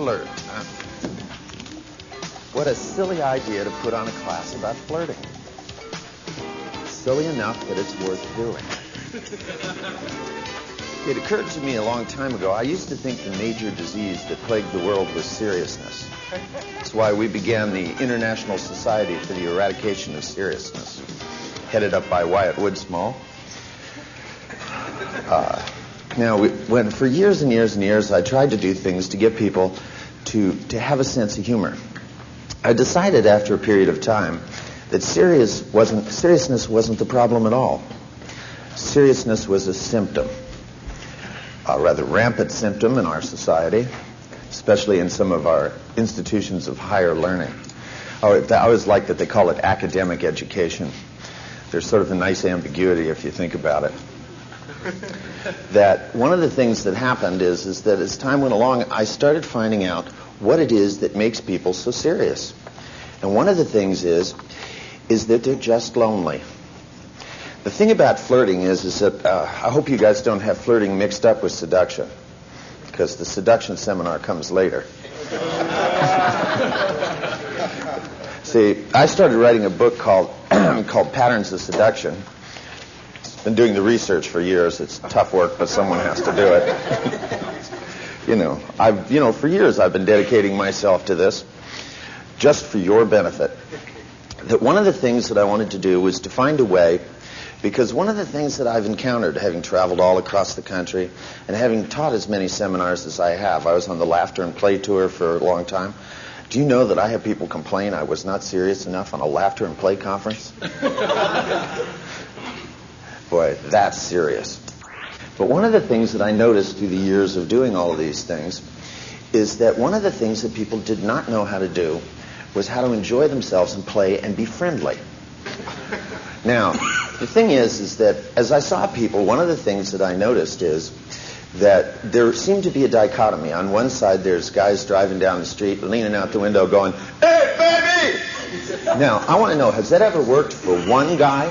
flirt, huh? What a silly idea to put on a class about flirting. Silly enough that it's worth doing. It occurred to me a long time ago, I used to think the major disease that plagued the world was seriousness. That's why we began the International Society for the Eradication of Seriousness, headed up by Wyatt Woodsmall. When for years and years and years I tried to do things to get people to have a sense of humor, I decided after a period of time that seriousness wasn't the problem at all. Seriousness was a symptom, a rather rampant symptom in our society, especially in some of our institutions of higher learning. I always like that they call it academic education. There's sort of a nice ambiguity if you think about it. That one of the things that happened is that as time went along, I started finding out what it is that makes people so serious. And one of the things is that they're just lonely. The thing about flirting is that I hope you guys don't have flirting mixed up with seduction, because the seduction seminar comes later. See, I started writing a book called Patterns of Seduction. Been doing the research for years. It's tough work, but someone has to do it. For years I've been dedicating myself to this, just for your benefit. That one of the things that I wanted to do was to find a way, because one of the things that I've encountered, having traveled all across the country and having taught as many seminars as I have, I was on the Laughter and Play tour for a long time. Do you know that I have people complain I was not serious enough on a Laughter and Play conference? Boy, that's serious. But one of the things that I noticed through the years of doing all of these things is that one of the things that people did not know how to do was how to enjoy themselves and play and be friendly. Now, the thing is that as I saw people, one of the things that I noticed is that there seemed to be a dichotomy. On one side, there's guys driving down the street, leaning out the window going, "Hey, baby!" Now, I want to know, has that ever worked for one guy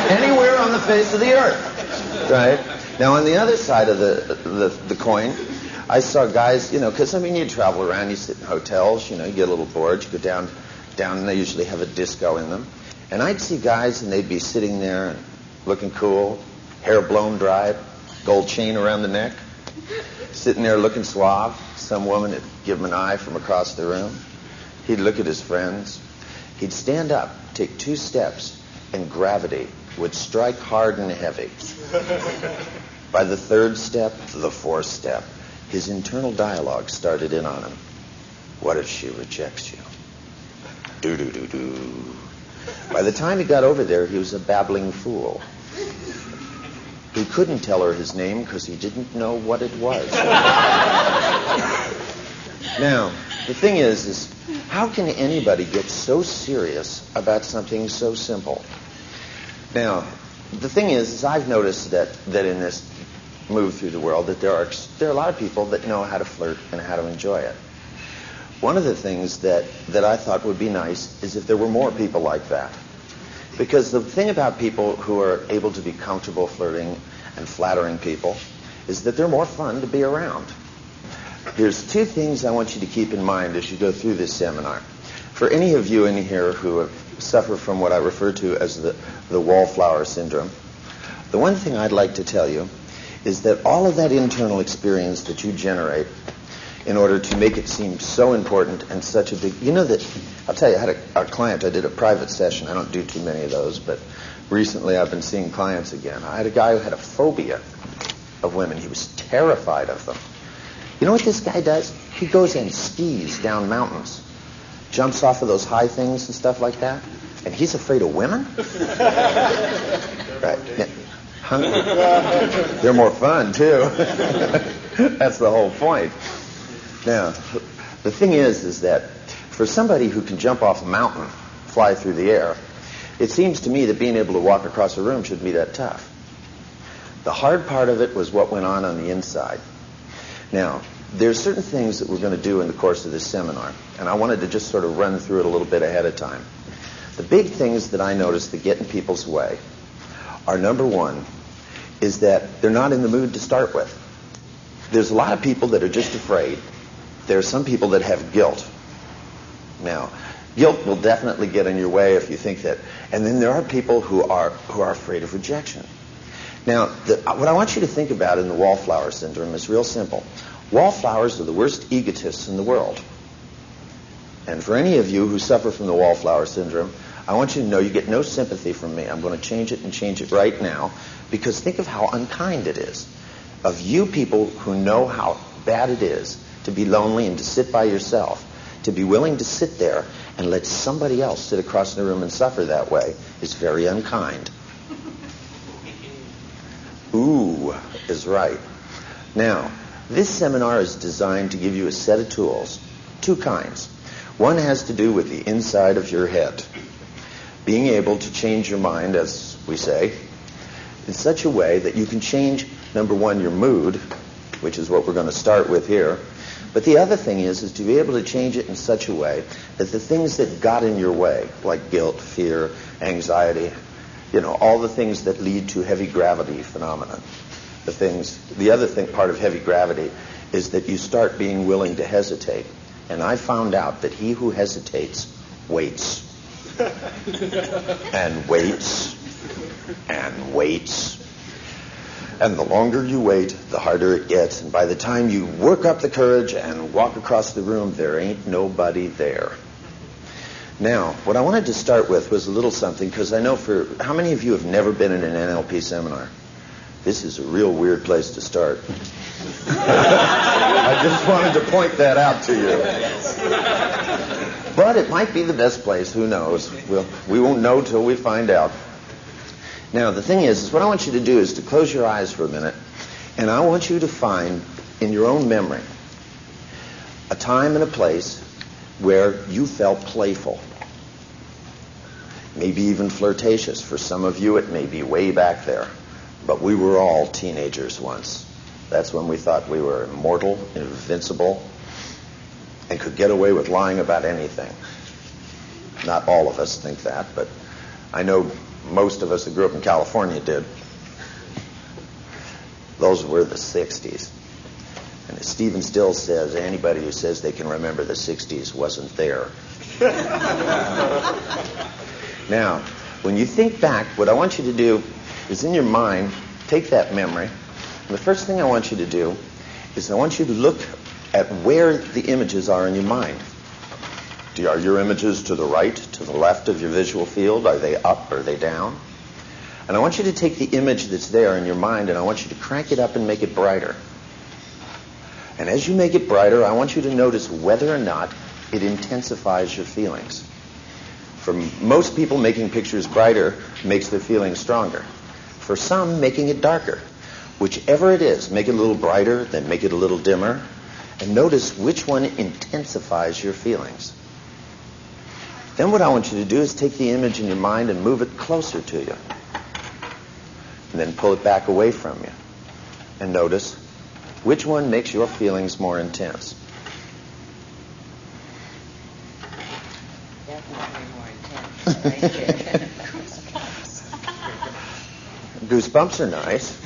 anywhere on the face of the earth? Right? Now, on the other side of the coin, I saw guys, because, you travel around, you sit in hotels, you get a little bored, you go down, and they usually have a disco in them. And I'd see guys, and they'd be sitting there and looking cool, hair blown dry, gold chain around the neck, sitting there looking suave. Some woman would give him an eye from across the room. He'd look at his friends. He'd stand up, take 2 steps, and gravity would strike hard and heavy. By the 3rd step, the 4th step, his internal dialogue started in on him. What if she rejects you? Do-do-do-do. By the time he got over there, he was a babbling fool. He couldn't tell her his name because he didn't know what it was. Now, the thing is how can anybody get so serious about something so simple? Now, the thing is I've noticed that in this move through the world that there are a lot of people that know how to flirt and how to enjoy it. One of the things that I thought would be nice is if there were more people like that. Because the thing about people who are able to be comfortable flirting and flattering people is that they're more fun to be around. There's 2 things I want you to keep in mind as you go through this seminar. For any of you in here who suffer from what I refer to as the wallflower syndrome, the one thing I'd like to tell you is that all of that internal experience that you generate in order to make it seem so important and such a big... I'll tell you, I had a client, I did a private session. I don't do too many of those, but recently I've been seeing clients again. I had a guy who had a phobia of women. He was terrified of them. You know what this guy does? He goes and skis down mountains, jumps off of those high things and stuff like that, and he's afraid of women? Right. Yeah. Huh? They're more fun, too. That's the whole point. Now, the thing is that for somebody who can jump off a mountain, fly through the air, it seems to me that being able to walk across a room shouldn't be that tough. The hard part of it was what went on the inside. Now, there's certain things that we're going to do in the course of this seminar, and I wanted to just sort of run through it a little bit ahead of time. The big things that I noticed that get in people's way are, number one, is that they're not in the mood to start with. There's a lot of people that are just afraid. there are some people that have guilt. Now, guilt will definitely get in your way if you think that. And then there are people who are afraid of rejection. Now, what I want you to think about in the wallflower syndrome is real simple. Wallflowers are the worst egotists in the world. And for any of you who suffer from the wallflower syndrome, I want you to know you get no sympathy from me. I'm going to change it and change it right now, because think of how unkind it is of you people who know how bad it is to be lonely and to sit by yourself. To be willing to sit there and let somebody else sit across the room and suffer that way is very unkind. Ooh is right. Now, this seminar is designed to give you a set of tools, two kinds. One has to do with the inside of your head, being able to change your mind, as we say, in such a way that you can change, number one, your mood, which is what we're going to start with here. But the other thing is to be able to change it in such a way that the things that got in your way, like guilt, fear, anxiety, all the things that lead to heavy gravity phenomenon. The other thing, part of heavy gravity, is that you start being willing to hesitate. And I found out that he who hesitates waits. And waits. And waits. And the longer you wait, the harder it gets. And by the time you work up the courage and walk across the room, there ain't nobody there. Now, what I wanted to start with was a little something, because I know how many of you have never been in an NLP seminar? This is a real weird place to start. I just wanted to point that out to you. But it might be the best place, who knows? We won't know till we find out. Now, the thing is what I want you to do is to close your eyes for a minute, and I want you to find in your own memory a time and a place where you felt playful, maybe even flirtatious. For some of you, it may be way back there. But we were all teenagers once. That's when we thought we were immortal, invincible, and could get away with lying about anything. Not all of us think that, but I know most of us that grew up in California did. Those were the 60s. And as Stephen Still says, anybody who says they can remember the 60s wasn't there. Now, when you think back, what I want you to do is in your mind, take that memory. And the first thing I want you to do is I want you to look at where the images are in your mind. Are your images to the right, to the left of your visual field? Are they up? Are they down? And I want you to take the image that's there in your mind and I want you to crank it up and make it brighter. And as you make it brighter, I want you to notice whether or not it intensifies your feelings. For most people, making pictures brighter makes their feelings stronger. For some, making it darker. Whichever it is, make it a little brighter, then make it a little dimmer, and notice which one intensifies your feelings. Then what I want you to do is take the image in your mind and move it closer to you. And then pull it back away from you. And notice which one makes your feelings more intense. Definitely more intense. Goosebumps are nice.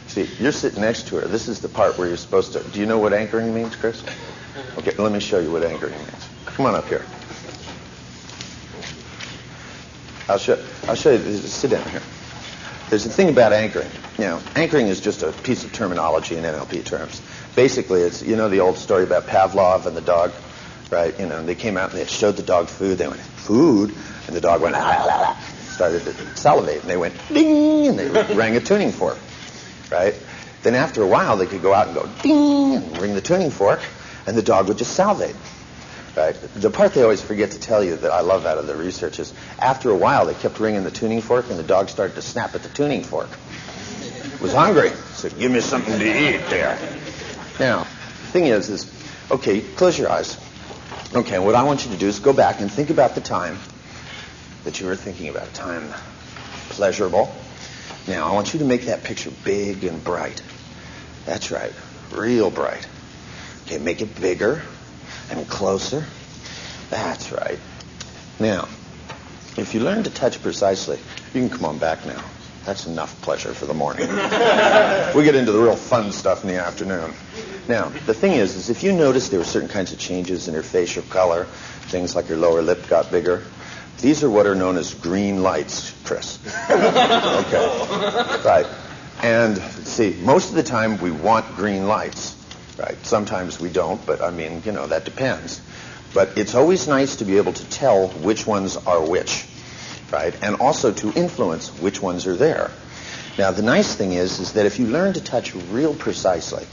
See, you're sitting next to her. This is the part where you're supposed to... Do you know what anchoring means, Chris? Okay, let me show you what anchoring means. Come on up here. I'll show you. Sit down here. There's a thing about anchoring. Anchoring is just a piece of terminology in NLP terms. Basically, it's, the old story about Pavlov and the dog, right? They came out and they showed the dog food. They went, food? And the dog went, ah, la, la, started to salivate. And they went, ding, and they rang a tuning fork, right? Then after a while, they could go out and go, ding, and ring the tuning fork, and the dog would just salivate. Right? The part they always forget to tell you that I love out of the research is after a while they kept ringing the tuning fork and the dog started to snap at the tuning fork. It was hungry. Said, give me something to eat there. Now, the thing is, okay, close your eyes. Okay, what I want you to do is go back and think about the time that you were thinking about, a time pleasurable. Now, I want you to make that picture big and bright. That's right, real bright. Okay, make it bigger and closer. That's right. Now, if you learn to touch precisely, you can come on back now. That's enough pleasure for the morning. We get into the real fun stuff in the afternoon. Now, the thing is if you notice there were certain kinds of changes in her facial color, things like her lower lip got bigger, these are what are known as green lights, Chris. Okay. Right. And see, most of the time we want green lights, right? Sometimes we don't, but I mean, that depends. But it's always nice to be able to tell which ones are which, right? And also to influence which ones are there. Now, the nice thing is that if you learn to touch real precisely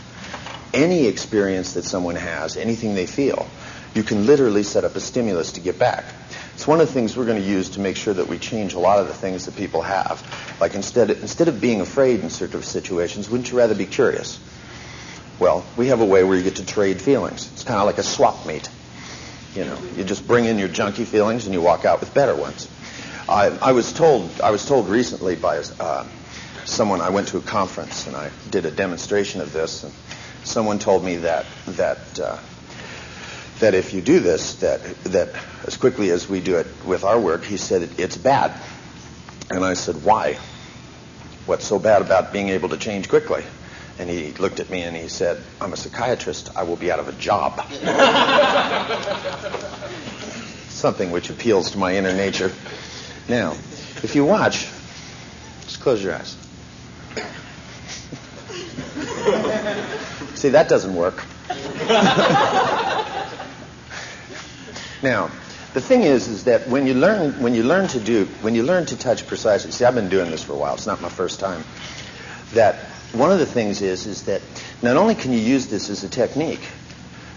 any experience that someone has, anything they feel, you can literally set up a stimulus to get back. It's one of the things we're going to use to make sure that we change a lot of the things that people have. Like instead of being afraid in certain situations, wouldn't you rather be curious? Well, we have a way where you get to trade feelings. It's kind of like a swap meet. You just bring in your junky feelings and you walk out with better ones. I was told recently by someone. I went to a conference and I did a demonstration of this, and someone told me that if you do this, that as quickly as we do it with our work, he said it's bad. And I said, why? What's so bad about being able to change quickly? And he looked at me and he said, I'm a psychiatrist. I will be out of a job. Something which appeals to my inner nature. Now, if you watch, just close your eyes. See, that doesn't work. Now, the thing is that when you learn to touch precisely. See, I've been doing this for a while. It's not my first time. That one of the things is that not only can you use this as a technique,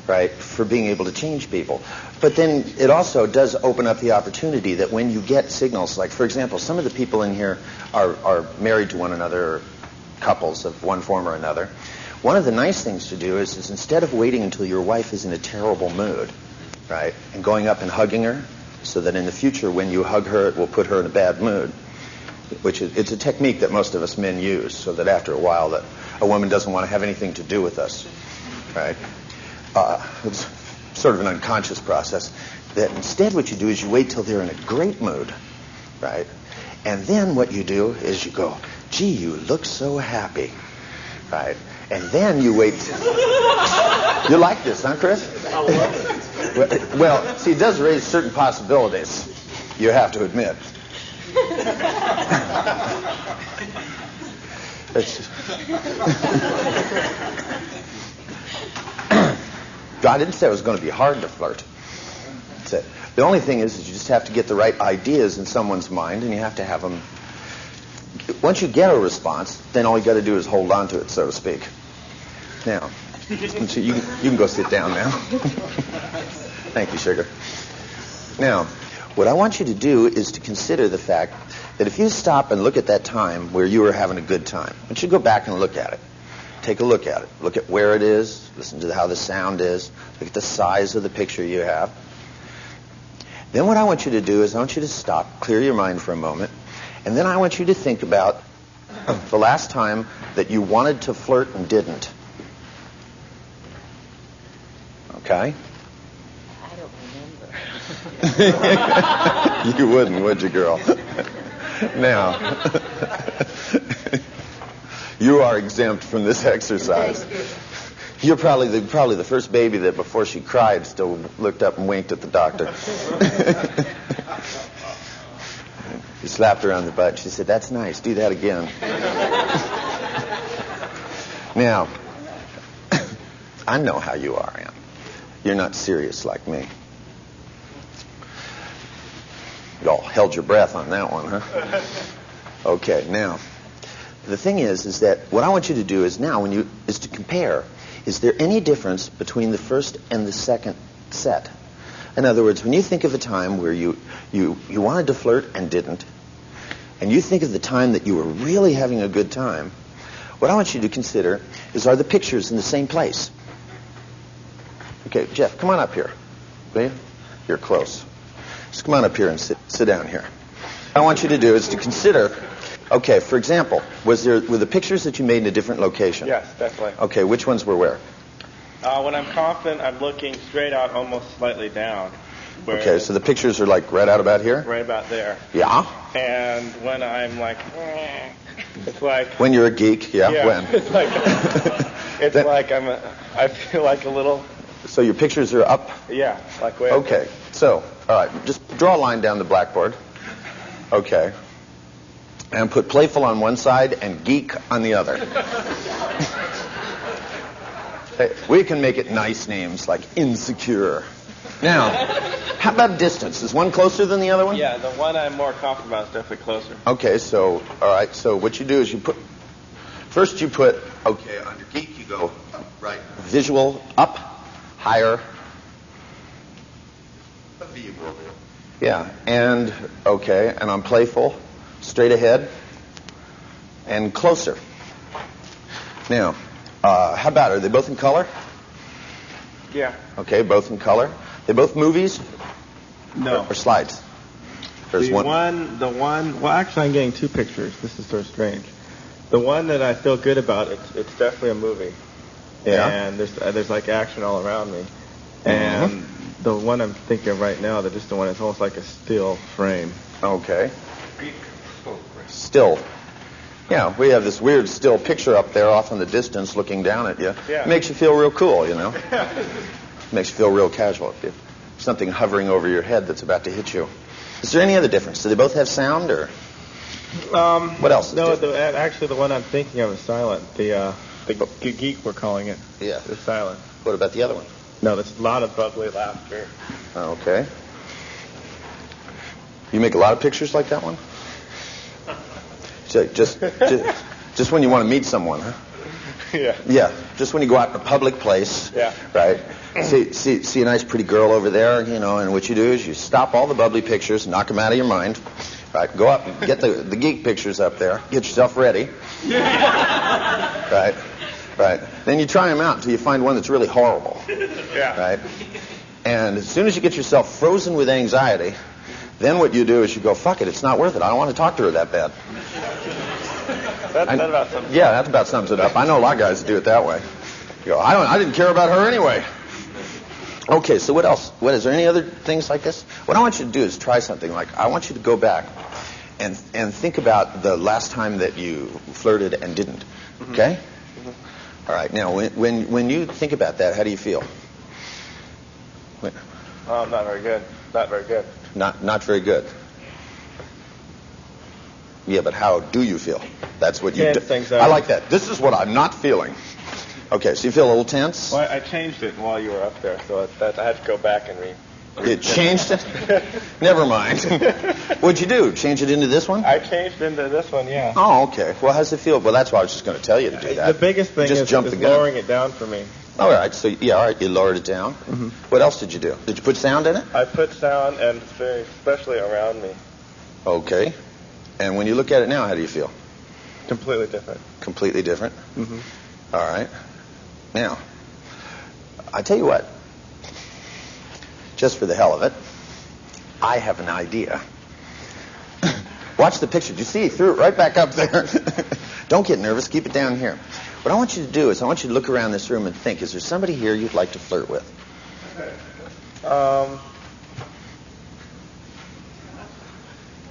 right, for being able to change people, but then it also does open up the opportunity that when you get signals, like for example, some of the people in here are married to one another, or couples of one form or another. One of the nice things to do is instead of waiting until your wife is in a terrible mood, right, and going up and hugging her, so that in the future when you hug her, it will put her in a bad mood, it's a technique that most of us men use, so that after a while that a woman doesn't want to have anything to do with us, right? It's sort of an unconscious process. That instead what you do is you wait till they're in a great mood, right? And then what you do is you go, gee, you look so happy, right? And then you wait. You like this, huh, Chris? I love it. Well, see, it does raise certain possibilities, you have to admit. I didn't say it was going to be hard to flirt. The only thing is you just have to get the right ideas in someone's mind, and you have to have them. Once you get a response, then all you got to do is hold on to it, so to speak. Now, so you can go sit down now. Thank you, sugar. Now, what I want you to do is to consider the fact that if you stop and look at that time where you were having a good time, I want you to go back and look at it. Take a look at it. Look at where it is. Listen to how the sound is. Look at the size of the picture you have. Then what I want you to do is I want you to stop, clear your mind for a moment, and then I want you to think about the last time that you wanted to flirt and didn't. Okay? I don't remember. You wouldn't, would you, girl? Now, you are exempt from this exercise. You're probably the first baby that before she cried still looked up and winked at the doctor. He slapped her on the butt. She said, "That's nice. Do that again." Now, I know how you are, Ann. You're not serious like me. You all held your breath on that one, huh? Okay, now, the thing is that what I want you to do is now is to compare. Is there any difference between the first and the second set? In other words, when you think of a time where you wanted to flirt and didn't, and you think of the time that you were really having a good time, what I want you to consider is, are the pictures in the same place? Okay, Jeff, come on up here, will you? You're close. Just come on up here and sit down here. What I want you to do is to consider, okay, for example, were the pictures that you made in a different location? Yes, definitely. Okay, which ones were where? When I'm confident, I'm looking straight out, almost slightly down. Okay, so the pictures are like right out about here? Right about there. Yeah? And when I'm like, It's like When you're a geek, yeah. When? It's like I feel like a little. So your pictures are up. Yeah, like way. Okay. So, all right, just draw a line down the blackboard. Okay. And put playful on one side and geek on the other. Hey, we can make it nice names like Insecure. Now, how about distance? Is one closer than the other one? Yeah, the one I'm more confident about is definitely closer. Okay, so, all right, so what you do is first you put, okay, under geek you go, right, visual, up, higher. Yeah, and, okay, and on playful, straight ahead, and closer. Now, how about, are they both in color? Yeah. Okay, both in color. They both movies? No. Or slides? There's The one, well, actually I'm getting two pictures. This is sort of strange. The one that I feel good about, it's definitely a movie. Yeah. And there's like action all around me. And the one I'm thinking of right now, just the one that's almost like a still frame. Okay. Still. Yeah, we have this weird still picture up there off in the distance looking down at you. Yeah. It makes you feel real cool, you know. Makes you feel real casual. Something hovering over your head that's about to hit you. Is there any other difference? Do they both have sound, or what else? No, actually the one I'm thinking of is silent. The geek, we're calling it. Yeah. Is silent. What about the other one? No, there's a lot of bubbly laughter. Okay. You make a lot of pictures like that one? So just when you want to meet someone, huh? Yeah. Yeah, just when you go out in a public place. Yeah. Right. See a nice pretty girl over there, you know, and what you do is you stop all the bubbly pictures, knock them out of your mind. Right. Go up and get the geek pictures up there. Get yourself ready. Right. Right. Then you try them out until you find one that's really horrible. Yeah. Right. And as soon as you get yourself frozen with anxiety, then what you do is you go, fuck it, it's not worth it. I don't want to talk to her that bad. That about sums it up. Yeah, that about sums it up. I know a lot of guys that do it that way. You go, I didn't care about her anyway. Okay, so what else? Is there any other things like this? What I want you to do is try something like, I want you to go back and think about the last time that you flirted and didn't. Okay? Mm-hmm. All right. Now, when you think about that, how do you feel? Not very good. Not very good. Not very good. Yeah, but how do you feel? That's what you do. I like that. This is what I'm not feeling. Okay, so you feel a little tense? Well, I changed it while you were up there, so I had to go back and You changed it? Never mind. What'd you do? Change it into this one? I changed into this one, yeah. Oh, okay. Well, how's it feel? Well, that's why I was just going to tell you to do that. The biggest thing is lowering it down for me. All right. So, yeah, all right. You lowered it down. Mm-hmm. What else did you do? Did you put sound in it? I put sound, and especially around me. Okay. And when you look at it now, how do you feel? Completely different. Completely different? Mm-hmm. All right. Now, I tell you what. Just for the hell of it, I have an idea. Watch the picture. Did you see? He threw it right back up there. Don't get nervous. Keep it down here. What I want you to do is I want you to look around this room and think, is there somebody here you'd like to flirt with?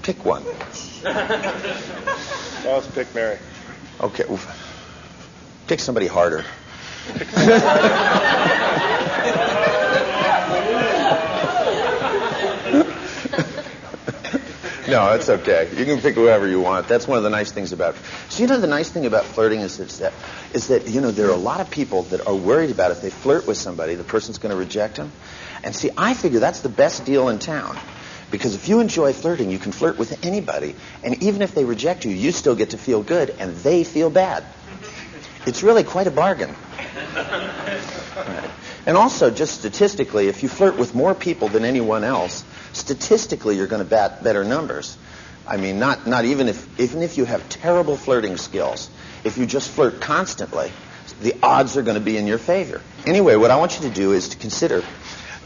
Pick one. Let's pick Mary. Okay. Pick somebody harder. No, it's okay. You can pick whoever you want. That's one of the nice things about. So the nice thing about flirting is that there are a lot of people that are worried about if they flirt with somebody, the person's going to reject them. And see, I figure that's the best deal in town. Because if you enjoy flirting, you can flirt with anybody, and even if they reject you, you still get to feel good, and they feel bad. It's really quite a bargain. Right. And also, just statistically, if you flirt with more people than anyone else, statistically you're going to bat better numbers. I mean, not even if you have terrible flirting skills, if you just flirt constantly, the odds are going to be in your favor. Anyway, what I want you to do is to consider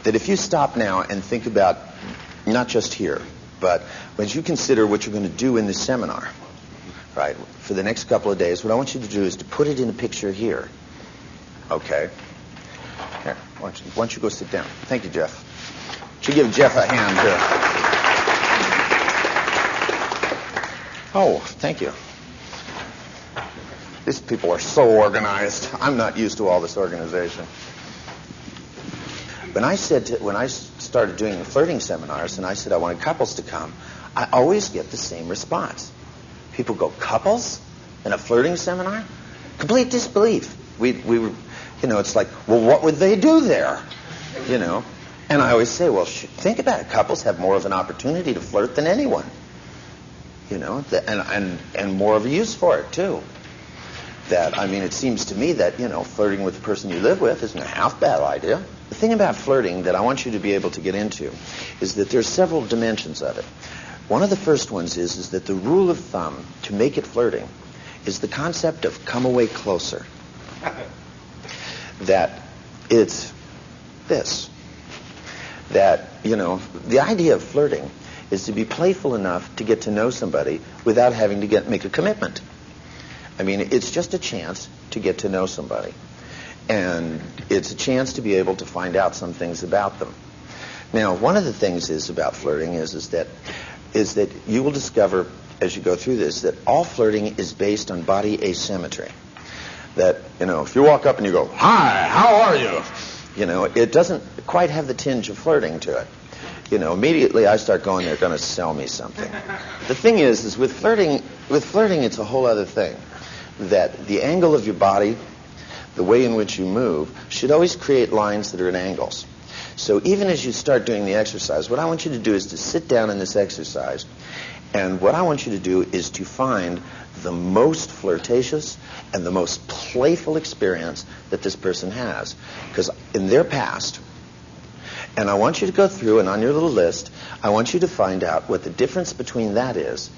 that if you stop now and think about, not just here, but as you consider what you're going to do in this seminar, right, for the next couple of days, what I want you to do is to put it in a picture here. Okay? Here, why don't you go sit down? Thank you, Jeff. Should give Jeff a hand here. Oh, thank you. these people are so organized. I'm not used to all this organization. When I started doing the flirting seminars and I said I wanted couples to come, I always get the same response. People go, couples in a flirting seminar? Complete disbelief. We were, it's like, well, what would they do there? And I always say, well, think about it. Couples have more of an opportunity to flirt than anyone. And more of a use for it, too. It seems to me that, flirting with the person you live with isn't a half bad idea. The thing about flirting that I want you to be able to get into is that there's several dimensions of it. One of the first ones is that the rule of thumb to make it flirting is the concept of come away closer. That it's this. That, the idea of flirting is to be playful enough to get to know somebody without having to make a commitment. It's just a chance to get to know somebody. And it's a chance to be able to find out some things about them. Now, one of the things about flirting is that you will discover as you go through this that all flirting is based on body asymmetry. That, if you walk up and you go, hi, how are you? It doesn't quite have the tinge of flirting to it. Immediately I start going, they're going to sell me something. The thing is with flirting, it's a whole other thing. That the angle of your body, the way in which you move, should always create lines that are at angles. So even as you start doing the exercise, what I want you to do is to sit down in this exercise, and what I want you to do is to find the most flirtatious and the most playful experience that this person has. Because in their past, and I want you to go through, and on your little list, I want you to find out what the difference between that is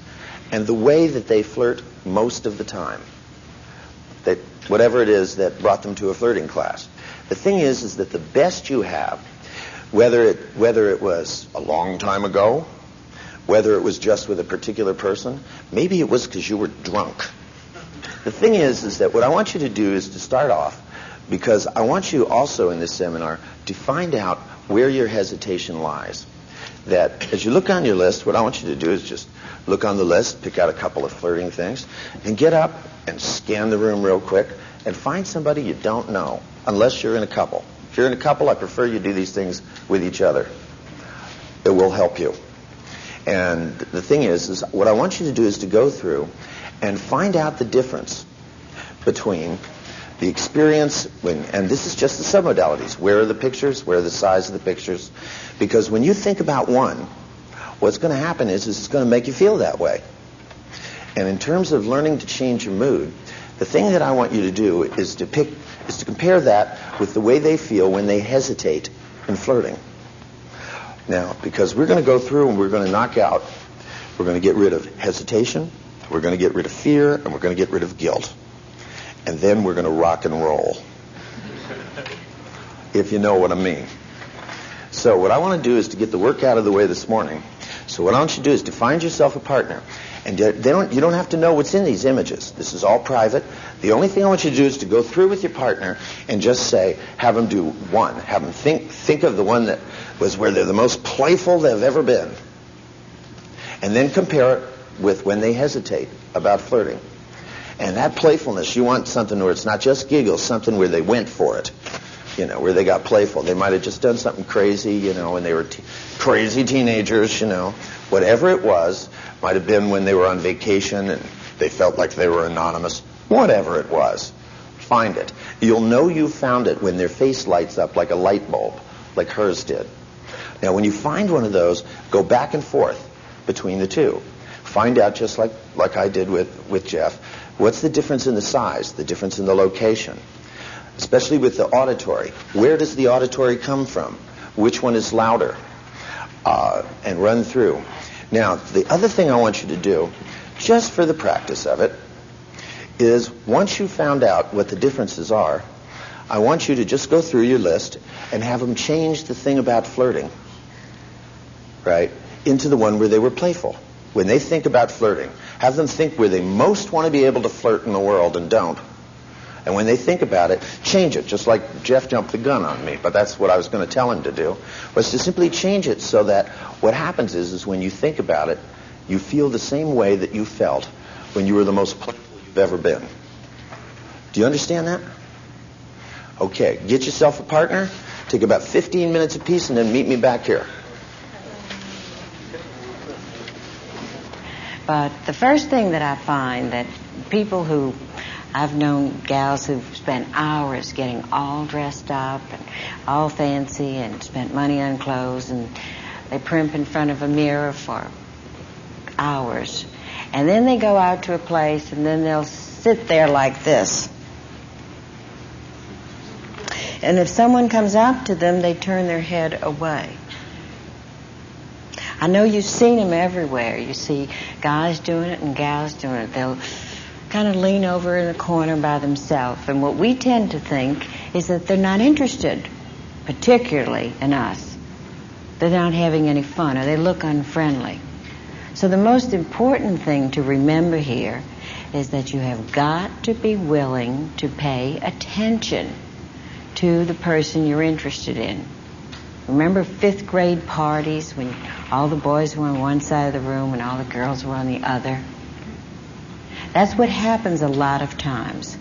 and the way that they flirt most of the time. That whatever it is that brought them to a flirting class. The thing is that the best you have, whether it was a long time ago, whether it was just with a particular person, maybe it was because you were drunk. The thing is that what I want you to do is to start off, because I want you also in this seminar to find out where your hesitation lies. That as you look on your list, what I want you to do is just look on the list, pick out a couple of flirting things, and get up and scan the room real quick and find somebody you don't know, unless you're in a couple. If you're in a couple, I prefer you do these things with each other. It will help you. And the thing is what I want you to do is to go through and find out the difference between the experience, and this is just the submodalities. Where are the pictures? Where are the size of the pictures? Because when you think about one, what's going to happen is it's going to make you feel that way. And in terms of learning to change your mood, the thing that I want you to do is to compare that with the way they feel when they hesitate in flirting. Now, because we're going to go through and we're going to knock out, we're going to get rid of hesitation, we're going to get rid of fear, and we're going to get rid of guilt. And then we're going to rock and roll. If you know what I mean. So what I want to do is to get the work out of the way this morning. So what I want you to do is to find yourself a partner. And you don't have to know what's in these images. This is all private. The only thing I want you to do is to go through with your partner and just say, have them do one. Have them think of the one that was where they're the most playful they've ever been. And then compare it with when they hesitate about flirting. And that playfulness, you want something where it's not just giggles, something where they went for it. Where they got playful. They might have just done something crazy, when they were crazy teenagers, Whatever it was, might have been when they were on vacation and they felt like they were anonymous. Whatever it was, find it. You'll know you found it when their face lights up like a light bulb, like hers did. Now, when you find one of those, go back and forth between the two. Find out, just like I did with Jeff, what's the difference in the size, the difference in the location. Especially with the auditory. Where does the auditory come from? Which one is louder? And run through. Now, the other thing I want you to do, just for the practice of it, is once you found out what the differences are, I want you to just go through your list and have them change the thing about flirting, right, into the one where they were playful. When they think about flirting, have them think where they most want to be able to flirt in the world and don't. And when they think about it, change it, just like Jeff jumped the gun on me, but that's what I was going to tell him to do, was to simply change it so that what happens is when you think about it, you feel the same way that you felt when you were the most playful you've ever been. Do you understand that? Okay, get yourself a partner, take about 15 minutes apiece, and then meet me back here. But the first thing that I find that people who, I've known gals who've spent hours getting all dressed up and all fancy and spent money on clothes, and they primp in front of a mirror for hours. And then they go out to a place and then they'll sit there like this. And if someone comes up to them, they turn their head away. I know you've seen them everywhere. You see guys doing it and gals doing it. They'll kind of lean over in a corner by themselves. And what we tend to think is that they're not interested, particularly in us. They're not having any fun, or they look unfriendly. So the most important thing to remember here is that you have got to be willing to pay attention to the person you're interested in. Remember 5th grade parties when all the boys were on one side of the room and all the girls were on the other? That's what happens a lot of times.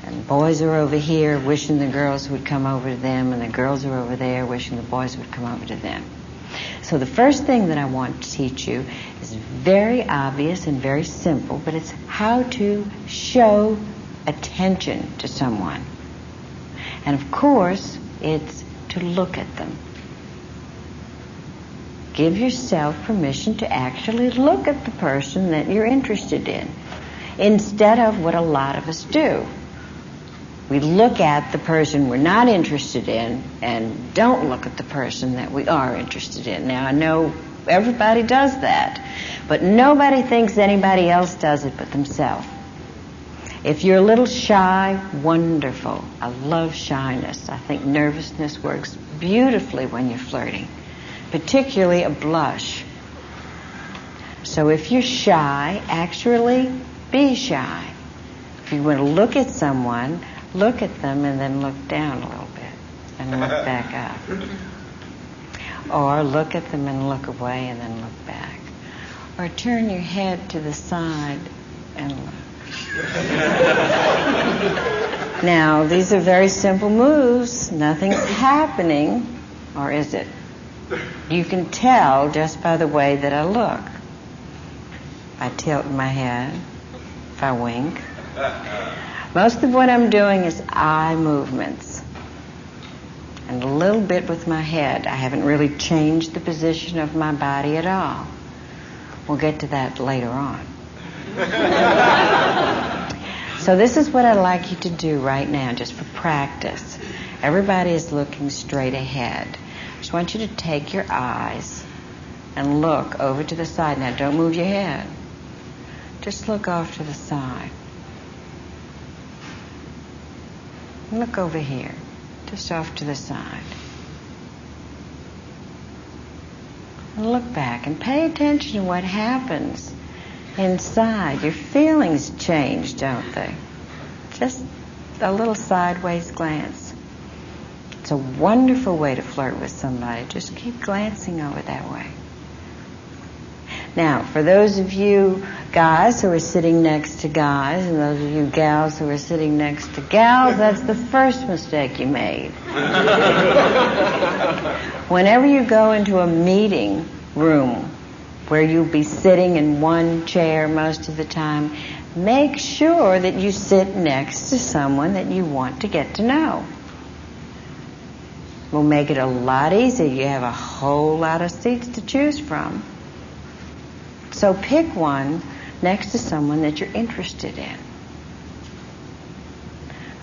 And boys are over here wishing the girls would come over to them, and the girls are over there wishing the boys would come over to them. So the first thing that I want to teach you is very obvious and very simple, but it's how to show attention to someone. And of course, it's to look at them. Give yourself permission to actually look at the person that you're interested in, instead of what a lot of us do. We look at the person we're not interested in and don't look at the person that we are interested in. Now, I know everybody does that, but nobody thinks anybody else does it but themselves. If you're a little shy, wonderful. I love shyness. I think nervousness works beautifully when you're flirting, particularly a blush. So if you're shy, actually be shy. If you want to look at someone, look at them and then look down a little bit and look back up. Or look at them and look away and then look back. Or turn your head to the side and look. Now, these are very simple moves. Nothing's happening, or is it? You can tell just by the way that I look. I tilt my head, if I wink. Most of what I'm doing is eye movements and a little bit with my head. I haven't really changed the position of my body at all. We'll get to that later on. So this is what I'd like you to do right now, just for practice. Everybody is looking straight ahead. I just want you to take your eyes and look over to the side. Now, don't move your head. Just look off to the side. Look over here, just off to the side. And look back and pay attention to what happens inside. Your feelings change, don't they? Just a little sideways glance. It's a wonderful way to flirt with somebody. Just keep glancing over that way. Now, for those of you guys who are sitting next to guys, and those of you gals who are sitting next to gals, that's the first mistake you made. Whenever you go into a meeting room where you'll be sitting in one chair most of the time, make sure that you sit next to someone that you want to get to know. We'll make it a lot easier. You have a whole lot of seats to choose from. So pick one next to someone that you're interested in.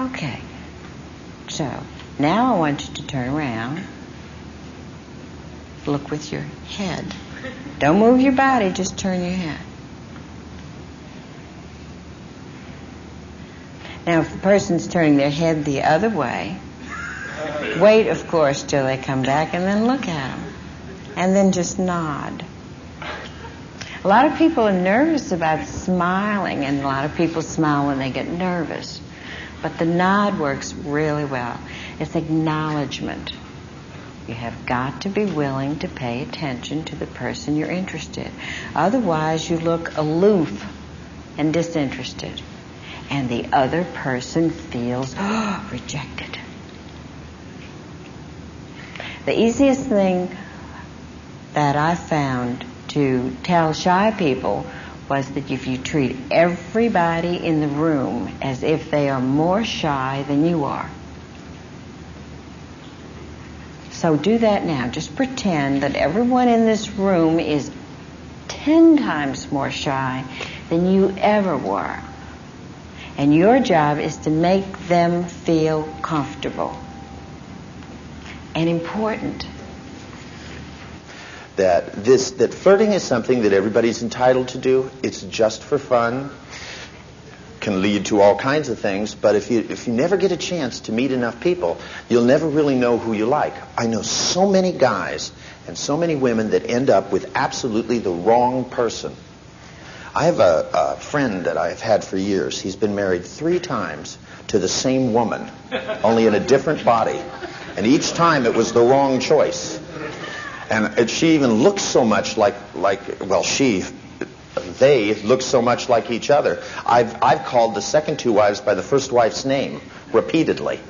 Okay. So now I want you to turn around. Look with your head. Don't move your body, just turn your head. Now if the person's turning their head the other way, wait, of course, till they come back and then look at them. And then just nod. A lot of people are nervous about smiling, and a lot of people smile when they get nervous. But the nod works really well. It's acknowledgement. You have got to be willing to pay attention to the person you're interested in. Otherwise, you look aloof and disinterested. and the other person feels rejected. The easiest thing that I found to tell shy people was that if you treat everybody in the room as if they are more shy than you are. So do that now. Just pretend that everyone in this room is 10 times more shy than you ever were. And your job is to make them feel comfortable and important. That flirting is something that everybody's entitled to do. It's just for fun. Can lead to all kinds of things, but if you never get a chance to meet enough people, you'll never really know who you like. I know so many guys and so many women that end up with absolutely the wrong person. I have a friend that I've had for years. He's been married 3 times to the same woman, only in a different body. And each time it was the wrong choice. And she even looks so much they look so much like each other. I've called the second 2 wives by the first wife's name repeatedly.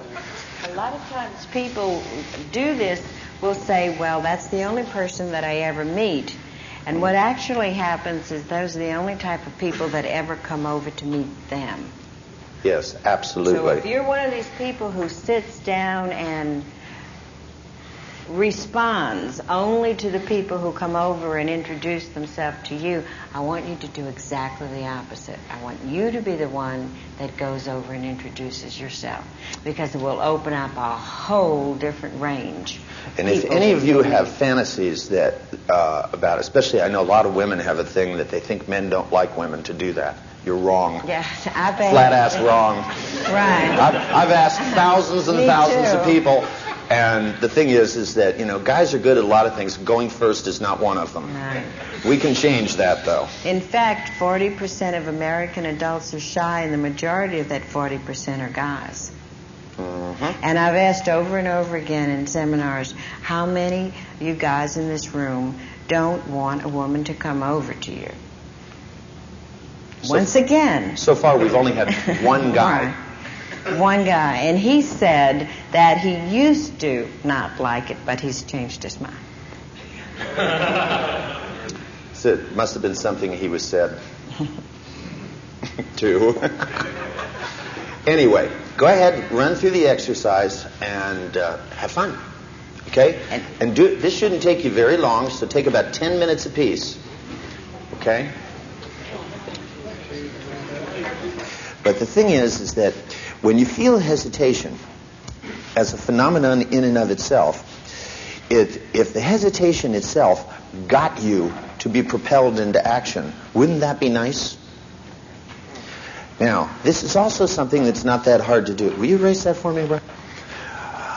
A lot of times people do this, will say, well, that's the only person that I ever meet. And what actually happens is those are the only type of people that ever come over to meet them. Yes, absolutely. So if you're one of these people who sits down and responds only to the people who come over and introduce themselves to you, I want you to do exactly the opposite. I want you to be the one that goes over and introduces yourself, because it will open up a whole different range. And if any of you have fantasies that about, especially I know a lot of women have a thing that they think men don't like women to do that. You're wrong. Yes, I bet. Flat ass wrong. Right. I've asked thousands and thousands of people. And the thing is that, guys are good at a lot of things. Going first is not one of them. Right. We can change that, though. In fact, 40% of American adults are shy, and the majority of that 40% are guys. Mm-hmm. And I've asked over and over again in seminars, how many of you guys in this room don't want a woman to come over to you? Once again. So far, we've only had one guy. Right. One guy, and he said that he used to not like it, but he's changed his mind. So it must have been something he was said too. Anyway, go ahead, run through the exercise, and have fun. Okay? And this shouldn't take you very long, so take about 10 minutes apiece. Okay? But the thing is that when you feel hesitation as a phenomenon in and of itself, if the hesitation itself got you to be propelled into action, wouldn't that be nice? Now, this is also something that's not that hard to do. Will you erase that for me, Brian?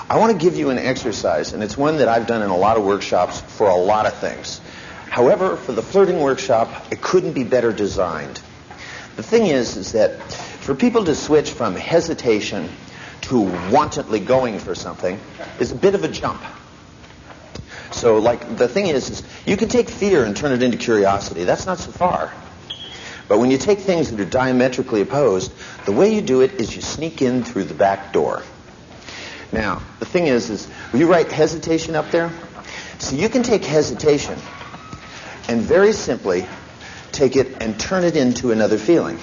I want to give you an exercise, and it's one that I've done in a lot of workshops for a lot of things. However, for the flirting workshop, it couldn't be better designed. The thing is that for people to switch from hesitation to wantonly going for something is a bit of a jump. So, the thing is you can take fear and turn it into curiosity. That's not so far. But when you take things that are diametrically opposed, the way you do it is you sneak in through the back door. Now, the thing is will you write hesitation up there? So you can take hesitation and very simply take it and turn it into another feeling.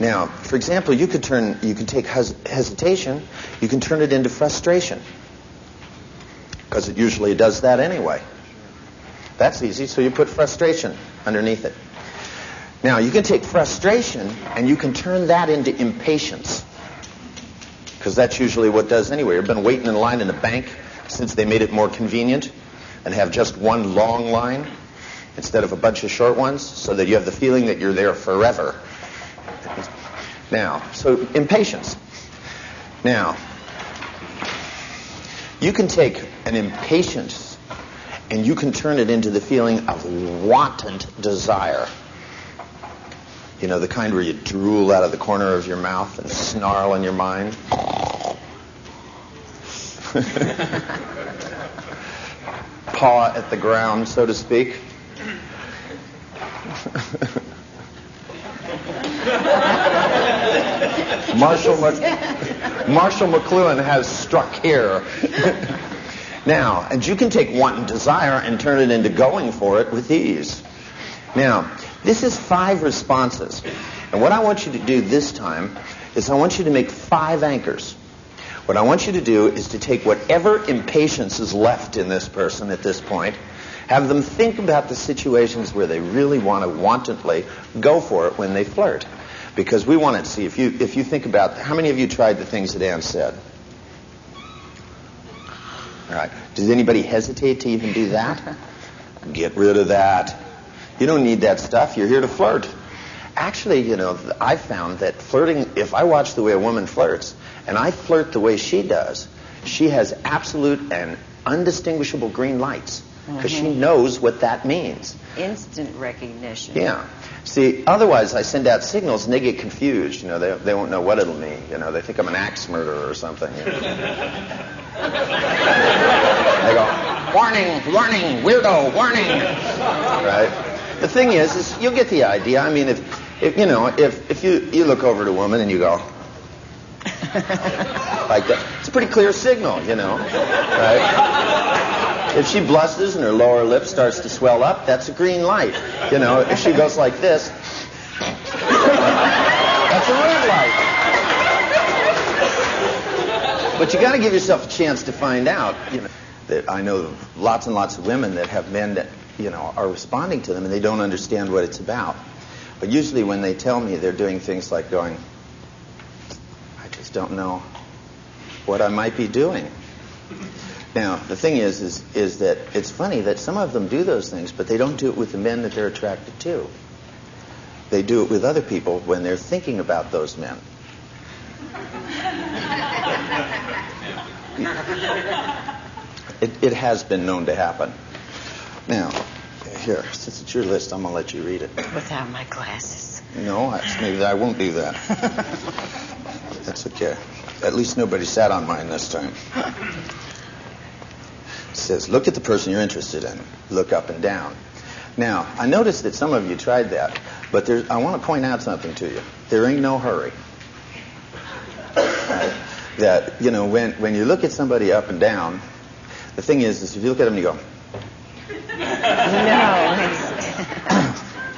Now, for example, you could take hesitation, you can turn it into frustration, because it usually does that anyway. That's easy, so you put frustration underneath it. Now, you can take frustration and you can turn that into impatience, because that's usually what does anyway. You've been waiting in line in a bank since they made it more convenient and have just one long line instead of a bunch of short ones, so that you have the feeling that you're there forever. Now, so impatience. Now, you can take an impatience and you can turn it into the feeling of wanton desire. You know, the kind where you drool out of the corner of your mouth and snarl in your mind. Paw at the ground, so to speak. Marshall McLuhan has struck here. Now, and you can take wanton desire and turn it into going for it with ease. Now, this is 5 responses. And what I want you to do this time is I want you to make 5 anchors. What I want you to do is to take whatever impatience is left in this person at this point, have them think about the situations where they really want to wantonly go for it when they flirt. Because we want to see, if you think about, how many of you tried the things that Ann said? All right. Does anybody hesitate to even do that? Get rid of that. You don't need that stuff. You're here to flirt. Actually, I found that flirting, if I watch the way a woman flirts, and I flirt the way she does, she has absolute and undistinguishable green lights. Because she knows what that means. Instant recognition. Yeah. See, otherwise I send out signals and they get confused. They won't know what it'll mean. They think I'm an axe murderer or something. They go, warning, warning, weirdo, warning. Right? The thing is you'll get the idea. I mean, if you look over at a woman and you go, like that, it's a pretty clear signal, right? If she blushes and her lower lip starts to swell up, that's a green light. If she goes like this, that's a red light. But you got to give yourself a chance to find out. That I know lots and lots of women that have men that are responding to them and they don't understand what it's about. But usually when they tell me, they're doing things like going, I just don't know what I might be doing. Now, the thing is that it's funny that some of them do those things, but they don't do it with the men that they're attracted to. They do it with other people when they're thinking about those men. It has been known to happen. Now, here, since it's your list, I'm going to let you read it. Without my glasses. No, maybe I won't do that. That's okay. At least nobody sat on mine this time. It says, look at the person you're interested in. Look up and down. Now, I noticed that some of you tried that, but I want to point out something to you. There ain't no hurry. Right? That, when you look at somebody up and down, the thing is if you look at them and you go, no.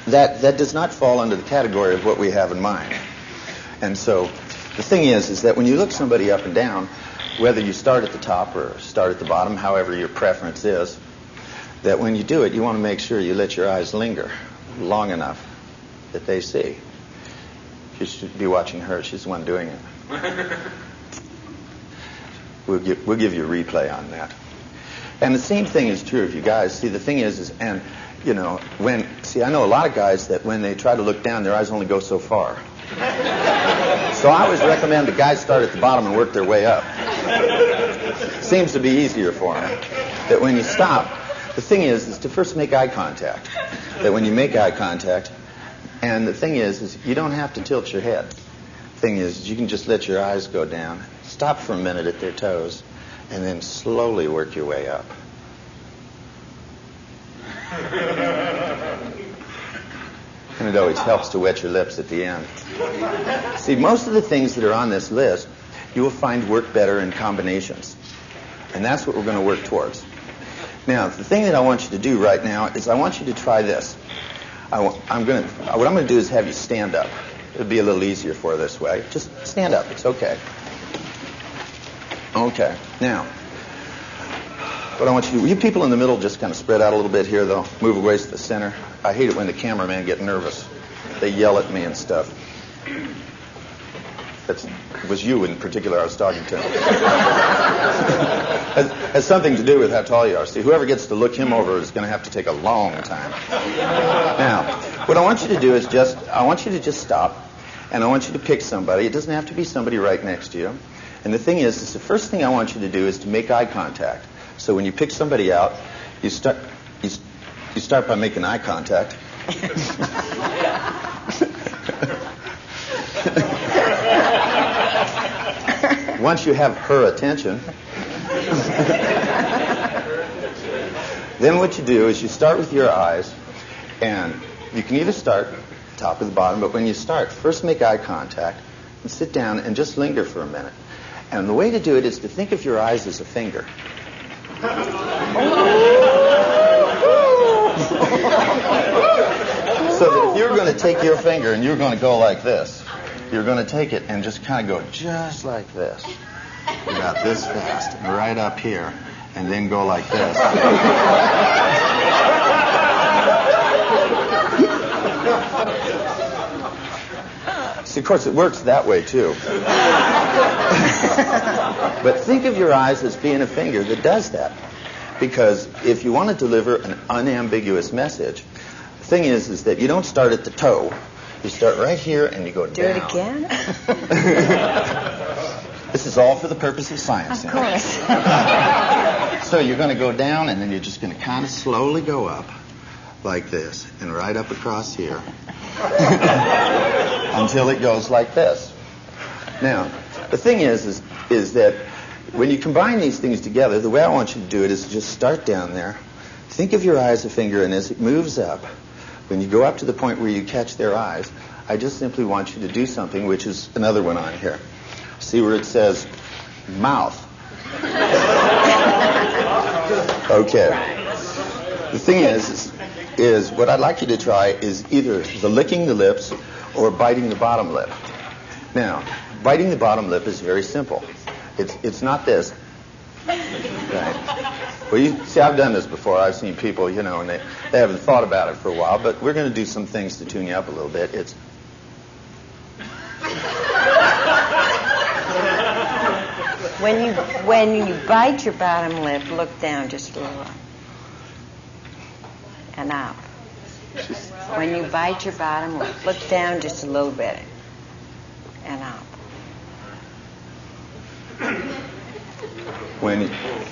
that does not fall under the category of what we have in mind. And so the thing is that when you look somebody up and down, whether you start at the top or start at the bottom, however your preference is, that when you do it, you want to make sure you let your eyes linger long enough that they see. You should be watching her. She's the one doing it. We'll give you a replay on that. And the same thing is true of you guys. See, the thing is I know a lot of guys that when they try to look down, their eyes only go so far. So I always recommend the guys start at the bottom and work their way up. Seems to be easier for them. That when you stop, the thing is to first make eye contact. That when you make eye contact, and the thing is you don't have to tilt your head. The thing is you can just let your eyes go down, stop for a minute at their toes, and then slowly work your way up. And it always helps to wet your lips at the end. See, most of the things that are on this list, you will find work better in combinations. And that's what we're going to work towards. Now, the thing that I want you to do right now is I want you to try this. What I'm going to do is have you stand up. It'll be a little easier for you this way. Just stand up. It's okay. Okay. Now, what I want you to do, you people in the middle just kind of spread out a little bit here, though. Move away to the center. I hate it when the cameramen get nervous. They yell at me and stuff. It was you in particular I was talking to. Has something to do with how tall you are. See, whoever gets to look him over is going to have to take a long time. Now, what I want you to do is I want you to just stop, and I want you to pick somebody. It doesn't have to be somebody right next to you. And the thing is the first thing I want you to do is to make eye contact. So when you pick somebody out, you start by making eye contact. Once you have her attention, then what you do is you start with your eyes, and you can either start top or the bottom, but when you start, first make eye contact, and sit down and just linger for a minute. And the way to do it is to think of your eyes as a finger. So that if you're going to take your finger and you're going to go like this, you're going to take it and just kind of go just like this. About this fast, and right up here, and then go like this. See, of course, it works that way, too. But think of your eyes as being a finger that does that. Because if you want to deliver an unambiguous message, the thing is that you don't start at the toe. You start right here, and you go down. Do it again? This is all for the purpose of science. Of course. So you're going to go down, and then you're just going to kind of slowly go up like this, and right up across here until it goes like this. Now, the thing is that when you combine these things together, the way I want you to do it is just start down there. Think of your eye as a finger, and as it moves up, when you go up to the point where you catch their eyes, I just simply want you to do something, which is another one on here. See where it says mouth. Okay. The thing is what I'd like you to try is either the licking the lips or biting the bottom lip. Now, biting the bottom lip is very simple. It's not this. Right. Well, you see, I've done this before. I've seen people, and they haven't thought about it for a while, but we're going to do some things to tune you up a little bit. It's When you bite your bottom lip, look down just a little and up. When you bite your bottom lip, look down just a little bit and up. When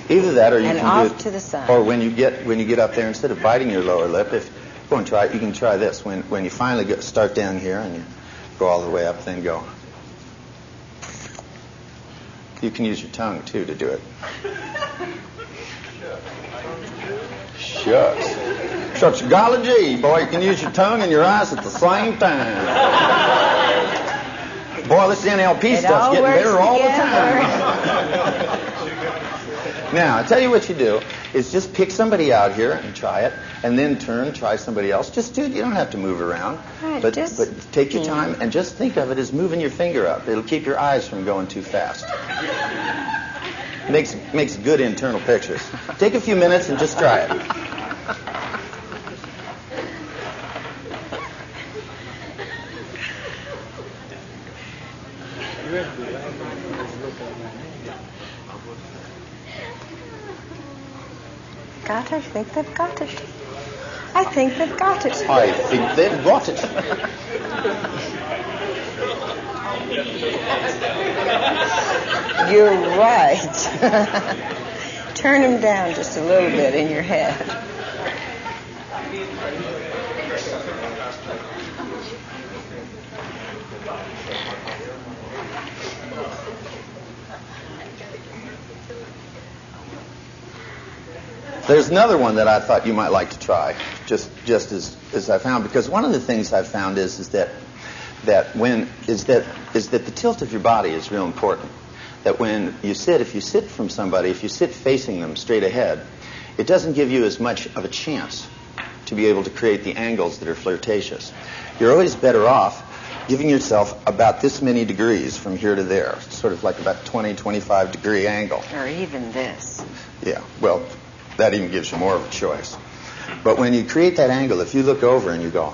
either that, or you and can off do it, to the side. or when you get up there, instead of biting your lower lip, if you go and try it, you can try this. When you finally start down here and you go all the way up, then go. You can use your tongue too to do it. Shucks. Shucks, golly gee, boy, you can use your tongue and your eyes at the same time. Boy, this NLP stuff's getting better all the time. Now, I'll tell you what you do is just pick somebody out here and try it, and then try somebody else. Just do it. You don't have to move around. Right, but take your time and just think of it as moving your finger up. It'll keep your eyes from going too fast. Makes good internal pictures. Take a few minutes and just try it. I think they've got it. I think they've got it. I think they've got it. You're right. Turn them down just a little bit in your head. There's another one that I thought you might like to try, just as I found, because one of the things I've found is that the tilt of your body is real important. That when you sit, if you sit from somebody, if you sit facing them straight ahead, it doesn't give you as much of a chance to be able to create the angles that are flirtatious. You're always better off giving yourself about this many degrees from here to there, sort of like about 20, 25 degree angle. Or even this. Yeah, well, that even gives you more of a choice. But when you create that angle, if you look over and you go,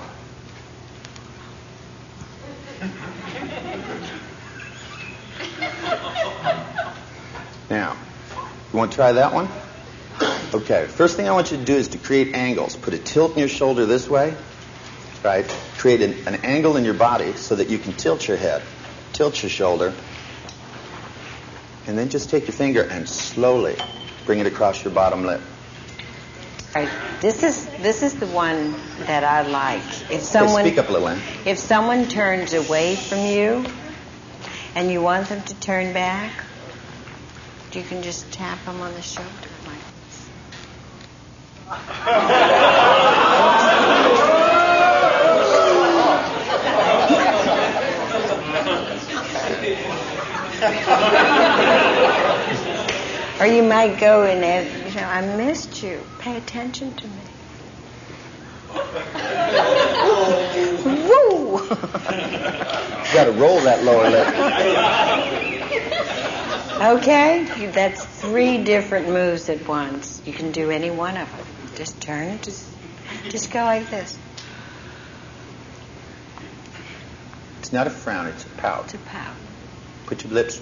now, you want to try that one? Okay, first thing I want you to do is to create angles. Put a tilt in your shoulder this way, right? Create an angle in your body so that you can tilt your head, tilt your shoulder, and then just take your finger and slowly bring it across your bottom lip. Right. This is the one that I like. If someone Speak up a little, Ann. If someone turns away from you and you want them to turn back, you can just tap them on the shoulder like this. Or you might go and add, I missed you. Pay attention to me. Woo! You got to roll that lower lip. Okay, that's 3 different moves at once. You can do any one of them. Just turn, just go like this. It's not a frown, it's a pout. It's a pout. Put your lips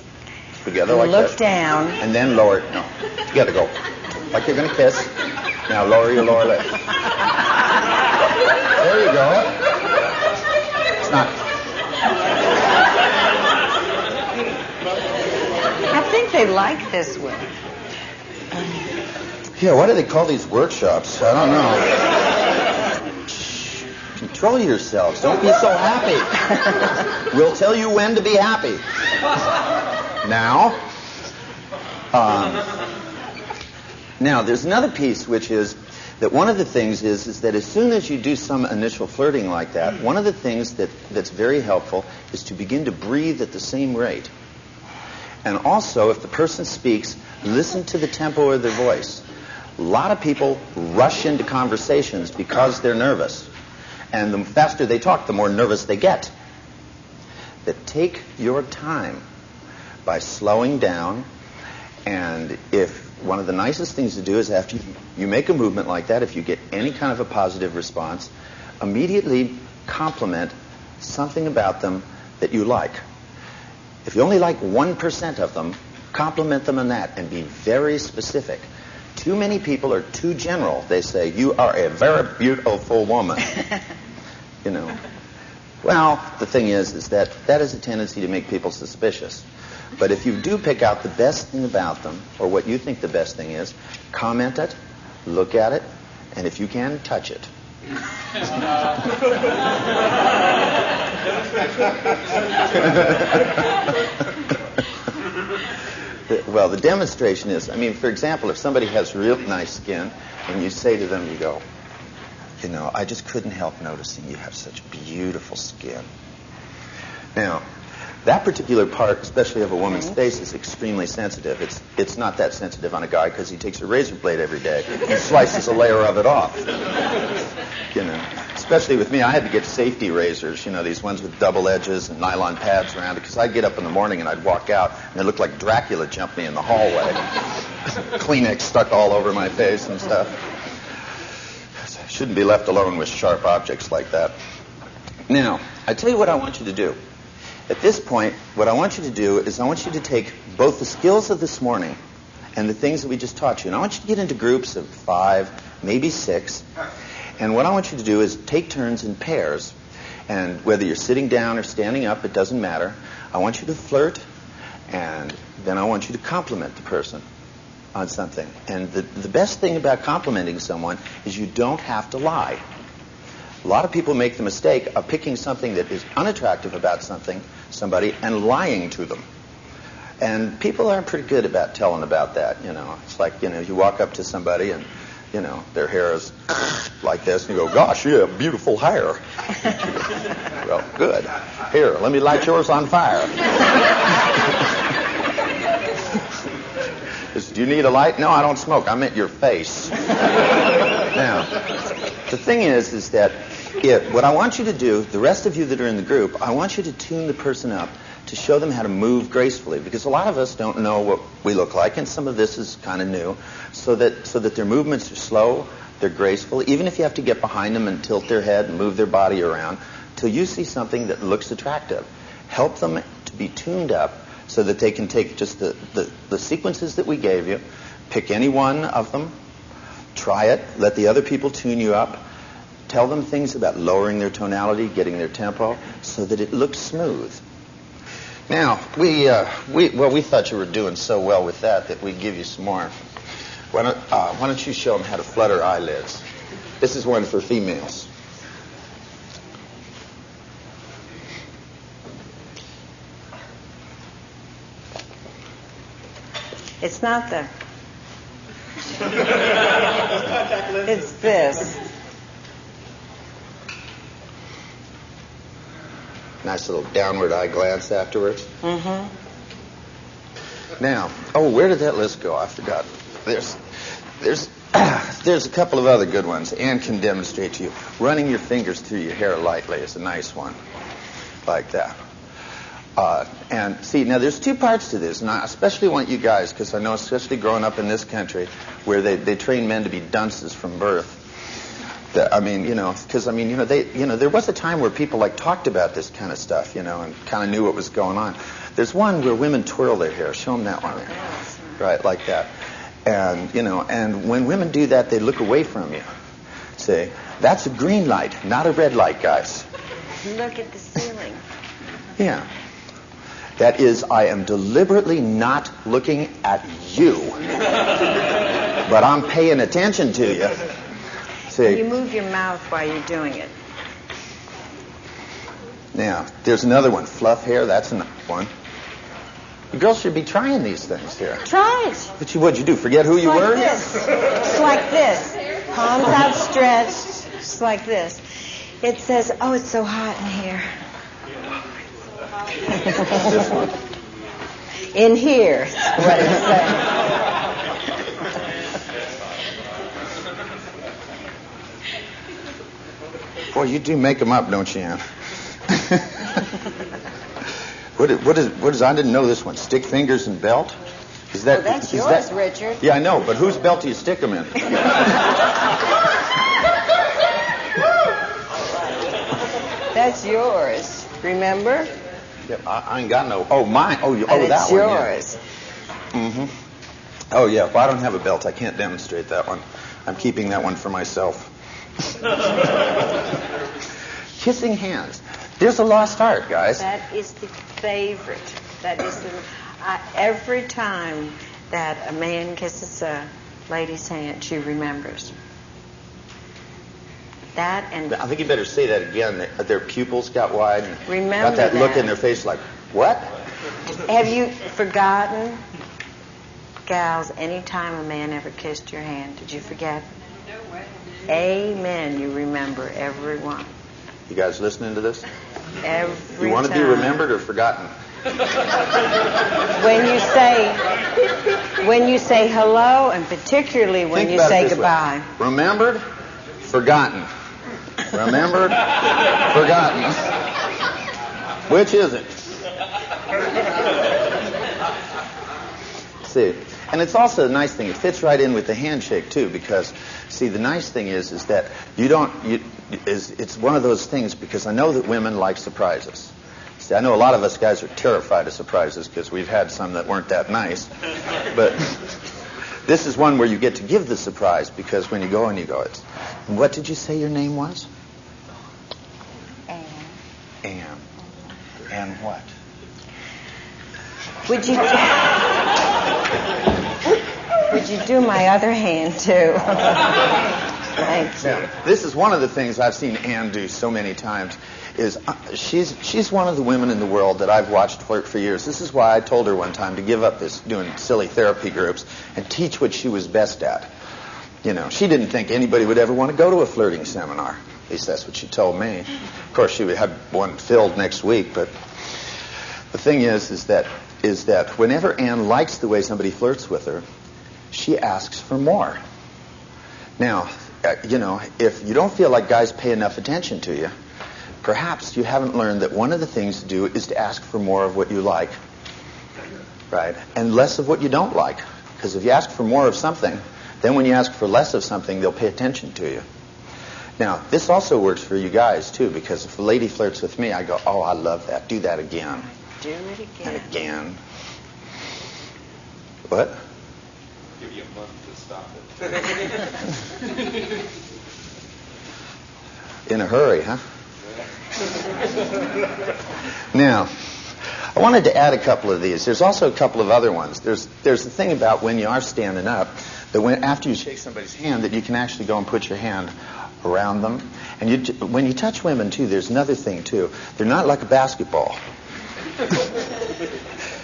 together like Look this. down. And then lower it. No, you got to go. Like you're going to kiss. Now lower your lower lip. There you go. It's not. I think they like this one. Yeah, why do they call these workshops? I don't know. Control yourselves. Don't be so happy. We'll tell you when to be happy. Now, there's another piece, which is that one of the things is that as soon as you do some initial flirting like that, one of the things that's very helpful is to begin to breathe at the same rate. And also, if the person speaks, listen to the tempo of their voice. A lot of people rush into conversations because they're nervous. And the faster they talk, the more nervous they get. That take your time by slowing down. And if one of the nicest things to do is after you make a movement like that, if you get any kind of a positive response, immediately compliment something about them that you like. If you only like 1% of them, compliment them on that and be very specific. Too many people are too general. They say, "You are a very beautiful woman." Well, the thing is that is a tendency to make people suspicious. But if you do pick out the best thing about them, or what you think the best thing is, comment it, look at it, and if you can, touch it. Well, the demonstration is, for example, if somebody has real nice skin, and you say to them, you go, I just couldn't help noticing you have such beautiful skin. Now, that particular part, especially of a woman's face, is extremely sensitive. It's not that sensitive on a guy because he takes a razor blade every day and slices a layer of it off. Especially with me, I had to get safety razors, these ones with double edges and nylon pads around it, because I'd get up in the morning and I'd walk out and it looked like Dracula jumped me in the hallway. Kleenex stuck all over my face and stuff. I shouldn't be left alone with sharp objects like that. Now, I tell you what I want you to do. At this point, what I want you to do is I want you to take both the skills of this morning and the things that we just taught you, and I want you to get into groups of 5, maybe 6. And what I want you to do is take turns in pairs. And whether you're sitting down or standing up, it doesn't matter. I want you to flirt, and then I want you to compliment the person on something. And the best thing about complimenting someone is you don't have to lie. A lot of people make the mistake of picking something that is unattractive about somebody, and lying to them. And people are pretty good about telling about that, It's like, you walk up to somebody and, their hair is like this, and you go, "Gosh, you have beautiful hair." Well, good. Here, let me light yours on fire. Do you need a light? No, I don't smoke. I meant your face. Now, the thing is that what I want you to do, the rest of you that are in the group, I want you to tune the person up to show them how to move gracefully, because a lot of us don't know what we look like, and some of this is kind of new, so that their movements are slow, they're graceful, even if you have to get behind them and tilt their head and move their body around, till you see something that looks attractive. Help them to be tuned up so that they can take just the sequences that we gave you, pick any one of them, try it, let the other people tune you up, tell them things about lowering their tonality, getting their tempo, so that it looks smooth. Now, we thought you were doing so well with that we'd give you some more. Why don't you show them how to flutter eyelids? This is one for females. It's not the... It's this. Nice little downward eye glance afterwards. Mm-hmm. Now, where did that list go? I forgot. There's a couple of other good ones. Ann can demonstrate to you. Running your fingers through your hair lightly is a nice one, like that. And see, now there's two parts to this, and I especially want you guys, because I know, especially growing up in this country, where they train men to be dunces from birth. There was a time where people talked about this kind of stuff, and kind of knew what was going on. There's one where women twirl their hair. Show them that one, right, like that. And and when women do that, they look away from you. See, that's a green light, not a red light, guys. Look at the ceiling. Yeah. That is, I am deliberately not looking at you, but I'm paying attention to you. See? You move your mouth while you're doing it. Now, there's another one. Fluff hair, that's another one. You girls should be trying these things here. Try it. But what'd you do, forget who you were? It's like this. Palms outstretched. Just like this. It says, oh, it's so hot in here. This one. In here, is what it says. Boy, you do make them up, don't you, Ann? What is? I didn't know this one. Stick fingers and belt. Is that? That's yours, Richard. Yeah, I know, but whose belt do you stick them in? That's yours. Remember? Yeah, I ain't got no. Oh, mine. Oh, that one. It's yours. Yeah. Mm-hmm. Oh, yeah. Well, I don't have a belt. I can't demonstrate that one. I'm keeping that one for myself. Kissing hands. There's a lost art, guys. That is the favorite. That is every time that a man kisses a lady's hand, she remembers. That and I think you better say that again. Their pupils got wide. And remember got that look in their face like, what? Have you forgotten, gals, any time a man ever kissed your hand? Did you forget? No way. Amen. You remember every one. You guys listening to this? Every You want to be time. remembered or forgotten? When you say hello, and particularly when Think you about say it this way. goodbye. Remembered, forgotten. Remembered, forgotten. Which is it? See, and it's also a nice thing. It fits right in with the handshake too, because see, the nice thing is that it's one of those things, because I know that women like surprises. See, I know a lot of us guys are terrified of surprises because we've had some that weren't that nice, but this is one where you get to give the surprise, because when you go, it's, what did you say your name was? Anne. Anne. Anne what? Would you do my other hand too? Thank you. Now, this is one of the things I've seen Anne do so many times. Is she's one of the women in the world that I've watched flirt for years. This is why I told her one time to give up this doing silly therapy groups and teach what she was best at. She didn't think anybody would ever want to go to a flirting seminar. At least that's what she told me. Of course, she would have one filled next week. But the thing is that whenever Anne likes the way somebody flirts with her, she asks for more. Now, if you don't feel like guys pay enough attention to you, perhaps you haven't learned that one of the things to do is to ask for more of what you like, right? And less of what you don't like. Because if you ask for more of something, then when you ask for less of something, they'll pay attention to you. Now, this also works for you guys, too, because if a lady flirts with me, I go, oh, I love that. Do that again. Do it again. And again. What? Give you a month to stop it. In a hurry, huh? Now, I wanted to add a couple of these. There's also a couple of other ones. There's the thing about when you are standing up, that after you shake somebody's hand, that you can actually go and put your hand around them. And when you touch women, too, there's another thing, too. They're not like a basketball.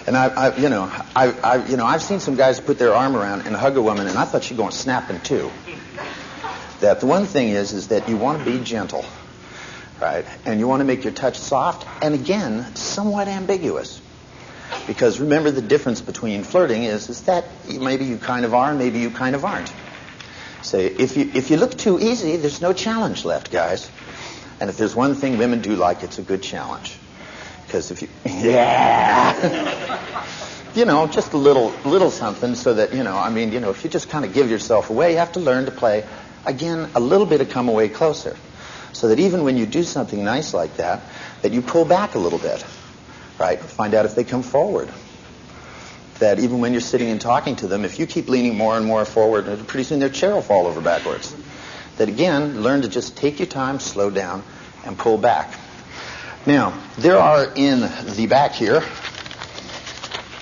And I've seen some guys put their arm around and hug a woman, and I thought she'd go and snap in two. That the one thing is that you want to be gentle, right? And you want to make your touch soft and, again, somewhat ambiguous. Because remember, the difference between flirting is that maybe you kind of are, maybe you kind of aren't. Say, if you look too easy, there's no challenge left, guys. And if there's one thing women do like, it's a good challenge. Because if you, just a little something so that, if you just kind of give yourself away, you have to learn to play, again, a little bit of come away closer. So that even when you do something nice like that you pull back a little bit, right? Find out if they come forward. That even when you're sitting and talking to them, if you keep leaning more and more forward, pretty soon their chair will fall over backwards. That again, learn to just take your time, slow down, and pull back. Now, there are in the back here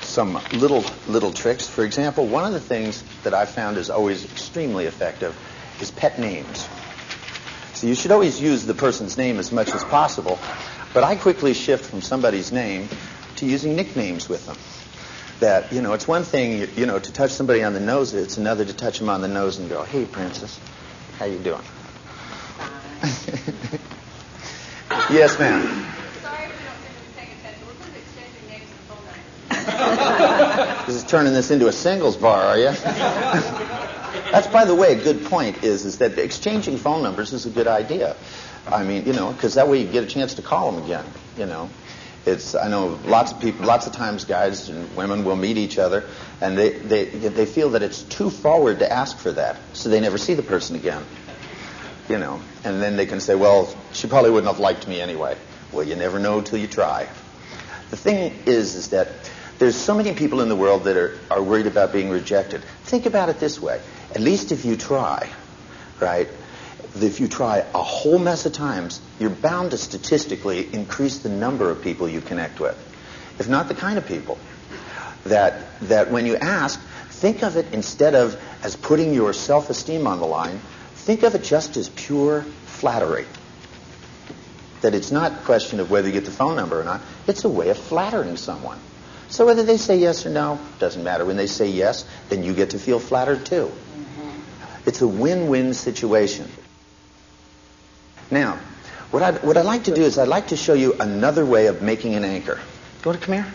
some little tricks. For example, one of the things that I found is always extremely effective is pet names. So you should always use the person's name as much as possible, but I quickly shift from somebody's name to using nicknames with them. That, it's one thing, to touch somebody on the nose, it's another to touch them on the nose and go, "Hey, princess, how you doing?" Yes, ma'am. Sorry if we don't seem to be paying attention. We're just exchanging names and phone numbers. This is turning this into a singles bar, are you? That's, by the way, a good point is that exchanging phone numbers is a good idea. I mean, because that way you get a chance to call them again, I know lots of times guys and women will meet each other and they feel that it's too forward to ask for that, so they never see the person again. And then they can say, "Well, she probably wouldn't have liked me anyway." Well, you never know till you try. The thing is that there's so many people in the world that are worried about being rejected. Think about it this way. At least if you try, right? If you try a whole mess of times, you're bound to statistically increase the number of people you connect with. If not the kind of people that when you ask, think of it instead of as putting your self-esteem on the line, think of it just as pure flattery. That it's not a question of whether you get the phone number or not. It's a way of flattering someone. So whether they say yes or no, doesn't matter. When they say yes, then you get to feel flattered too. It's a win-win situation. Now, what I'd like to do is I'd like to show you another way of making an anchor. You want to come here?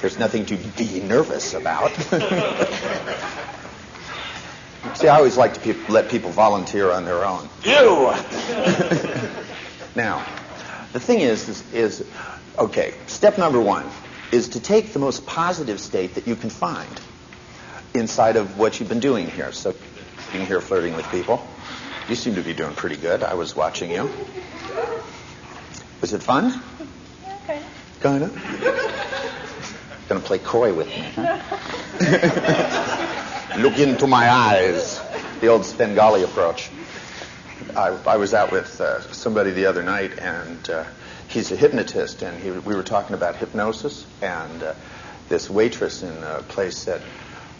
There's nothing to be nervous about. See, I always like to let people volunteer on their own. You! Now, the thing is, okay, step number one is to take the most positive state that you can find inside of what you've been doing here. So, sitting here flirting with people. You seem to be doing pretty good. I was watching you. Was it fun? Okay. Kind of. Going to play coy with me, huh? Look into my eyes. The old Svengali approach. I was out with somebody the other night, and he's a hypnotist, and we were talking about hypnosis, and this waitress in a place said,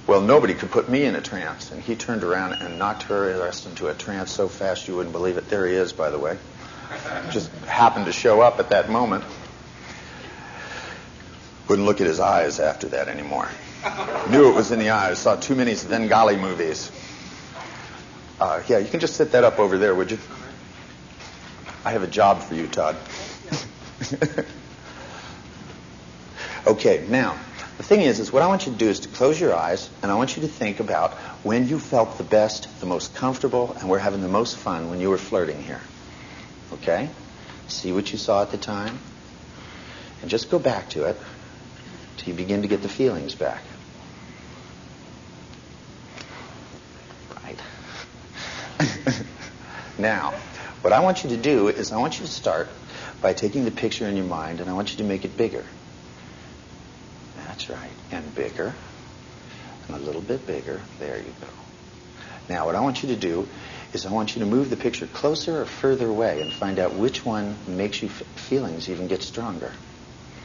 "Well, nobody could put me in a trance." And he turned around and knocked her ass into a trance so fast you wouldn't believe it. There he is, by the way. Just happened to show up at that moment. Wouldn't look at his eyes after that anymore. Knew it was in the eyes. Saw too many Svengali movies. Yeah, you can just sit that up over there, would you? I have a job for you, Todd. Okay, now, the thing is what I want you to do is to close your eyes, and I want you to think about when you felt the best, the most comfortable, and were having the most fun when you were flirting here. Okay? See what you saw at the time, and just go back to it till you begin to get the feelings back. Right. Now, what I want you to do is I want you to start by taking the picture in your mind, and I want you to make it bigger. That's right. And bigger. And a little bit bigger. There you go. Now, what I want you to do is I want you to move the picture closer or further away and find out which one makes your feelings even get stronger.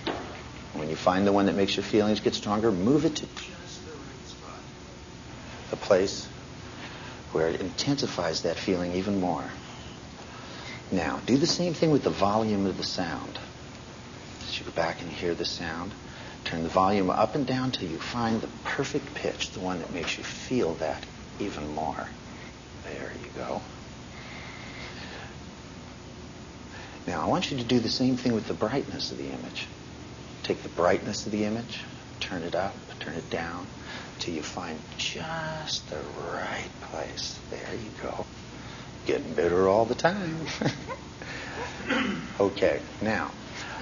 And when you find the one that makes your feelings get stronger, move it to just the right spot. The place where it intensifies that feeling even more. Now, do the same thing with the volume of the sound. As you go back and hear the sound, turn the volume up and down till you find the perfect pitch, the one that makes you feel that even more. There you go. Now, I want you to do the same thing with the brightness of the image. Take the brightness of the image, turn it up, turn it down, till you find just the right place. There you go. Getting better all the time. Okay, now,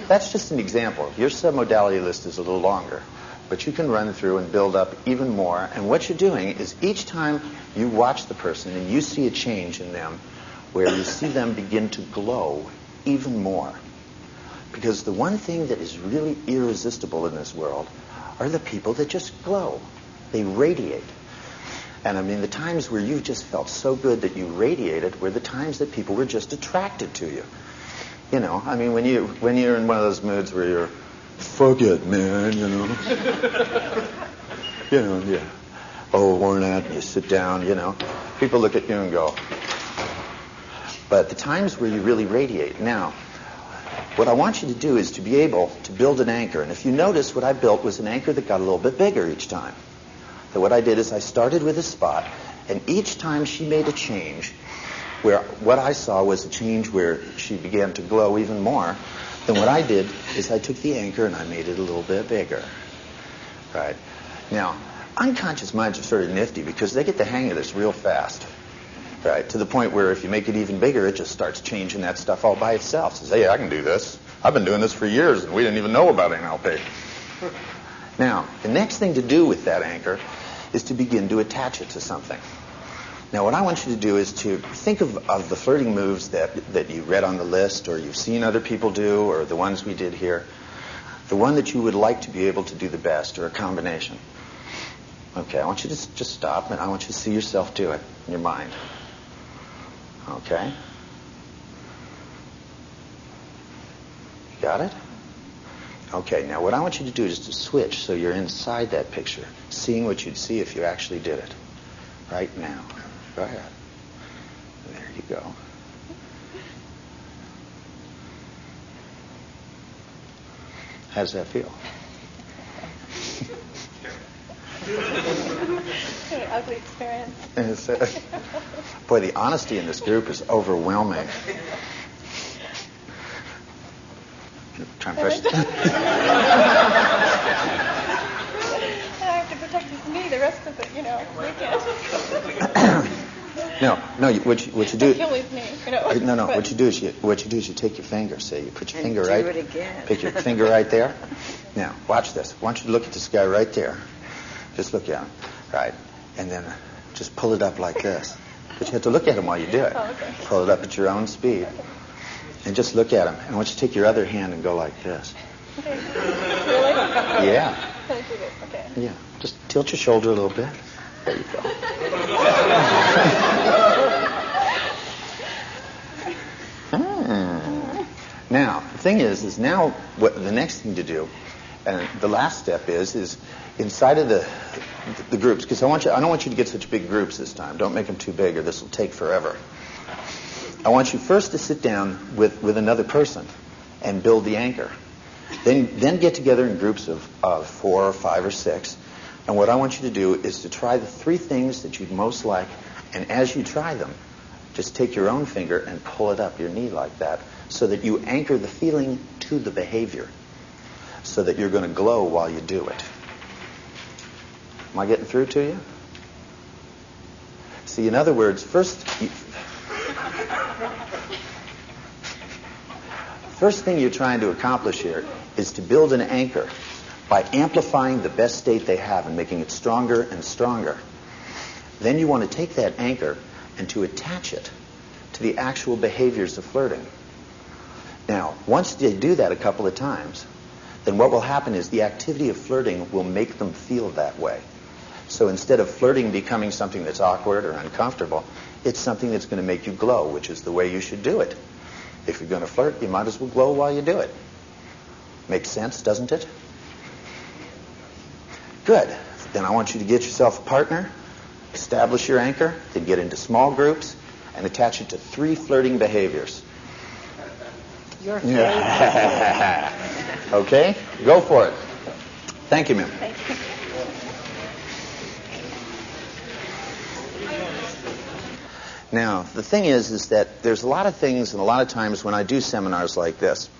that's just an example. Your submodality list is a little longer, but you can run through and build up even more. And what you're doing is each time you watch the person and you see a change in them where you see them begin to glow even more. Because the one thing that is really irresistible in this world are the people that just glow. They radiate. And I mean, the times where you've just felt so good that you radiated were the times that people were just attracted to you. You know, I mean, when you're in one of those moods where you're, fuck it, man, you know. You know, yeah. Oh, worn out, and you sit down, you know. People look at you and go. But the times where you really radiate. Now, what I want you to do is to be able to build an anchor. And if you notice, what I built was an anchor that got a little bit bigger each time. So what I did is I started with a spot, and each time she made a change, where what I saw was a change where she began to glow even more, then what I did is I took the anchor and I made it a little bit bigger. Right? Now, unconscious minds are sort of nifty because they get the hang of this real fast. Right? To the point where if you make it even bigger, it just starts changing that stuff all by itself. It says, hey, I can do this. I've been doing this for years, and we didn't even know about NLP. Now, the next thing to do with that anchor is to begin to attach it to something. Now, what I want you to do is to think of the flirting moves that you read on the list, or you've seen other people do, or the ones we did here. The one that you would like to be able to do the best, or a combination. Okay, I want you to just stop, and I want you to see yourself do it in your mind. Okay? You got it? Okay, now what I want you to do is to switch so you're inside that picture, seeing what you'd see if you actually did it. Right now. Go ahead. There you go. How does that feel? An ugly experience. Boy, the honesty in this group is overwhelming. Try and press. I have to protect his knee. The rest of it, you know, we can't. No. What you do? Achilles knee, you know. No. What you do is you take your finger. Say you put your finger do right. it again. Pick your finger right there. Now watch this. I want you to look at this guy right there. Just look at him, right, and then just pull it up like this. But you have to look at him while you do it. Oh, okay. Pull it up at your own speed, and just look at him. And I want you to take your other hand and go like this. Okay. Really? Yeah. Can I do this? Okay. Yeah. Just tilt your shoulder a little bit. There you go. Now, the thing is now what the next thing to do, and the last step is inside of the groups, because I don't want you to get such big groups this time. Don't make them too big, or this will take forever. I want you first to sit down with another person and build the anchor. Then get together in groups of 4 or 5 or 6. And what I want you to do is to try the 3 things that you'd most like. And as you try them, just take your own finger and pull it up your knee like that so that you anchor the feeling to the behavior so that you're going to glow while you do it. Am I getting through to you? See, in other words, first thing you're trying to accomplish here is to build an anchor by amplifying the best state they have and making it stronger and stronger. Then you want to take that anchor and to attach it to the actual behaviors of flirting. Now, once they do that a couple of times, then what will happen is the activity of flirting will make them feel that way. So instead of flirting becoming something that's awkward or uncomfortable, it's something that's going to make you glow, which is the way you should do it. If you're going to flirt, you might as well glow while you do it. Makes sense, doesn't it? Good. Then I want you to get yourself a partner, establish your anchor, then get into small groups, and attach it to 3 flirting behaviors. Your favorite. Yeah. Okay? Go for it. Thank you, ma'am. Thank you. Now, the thing is that there's a lot of things and a lot of times when I do seminars like this,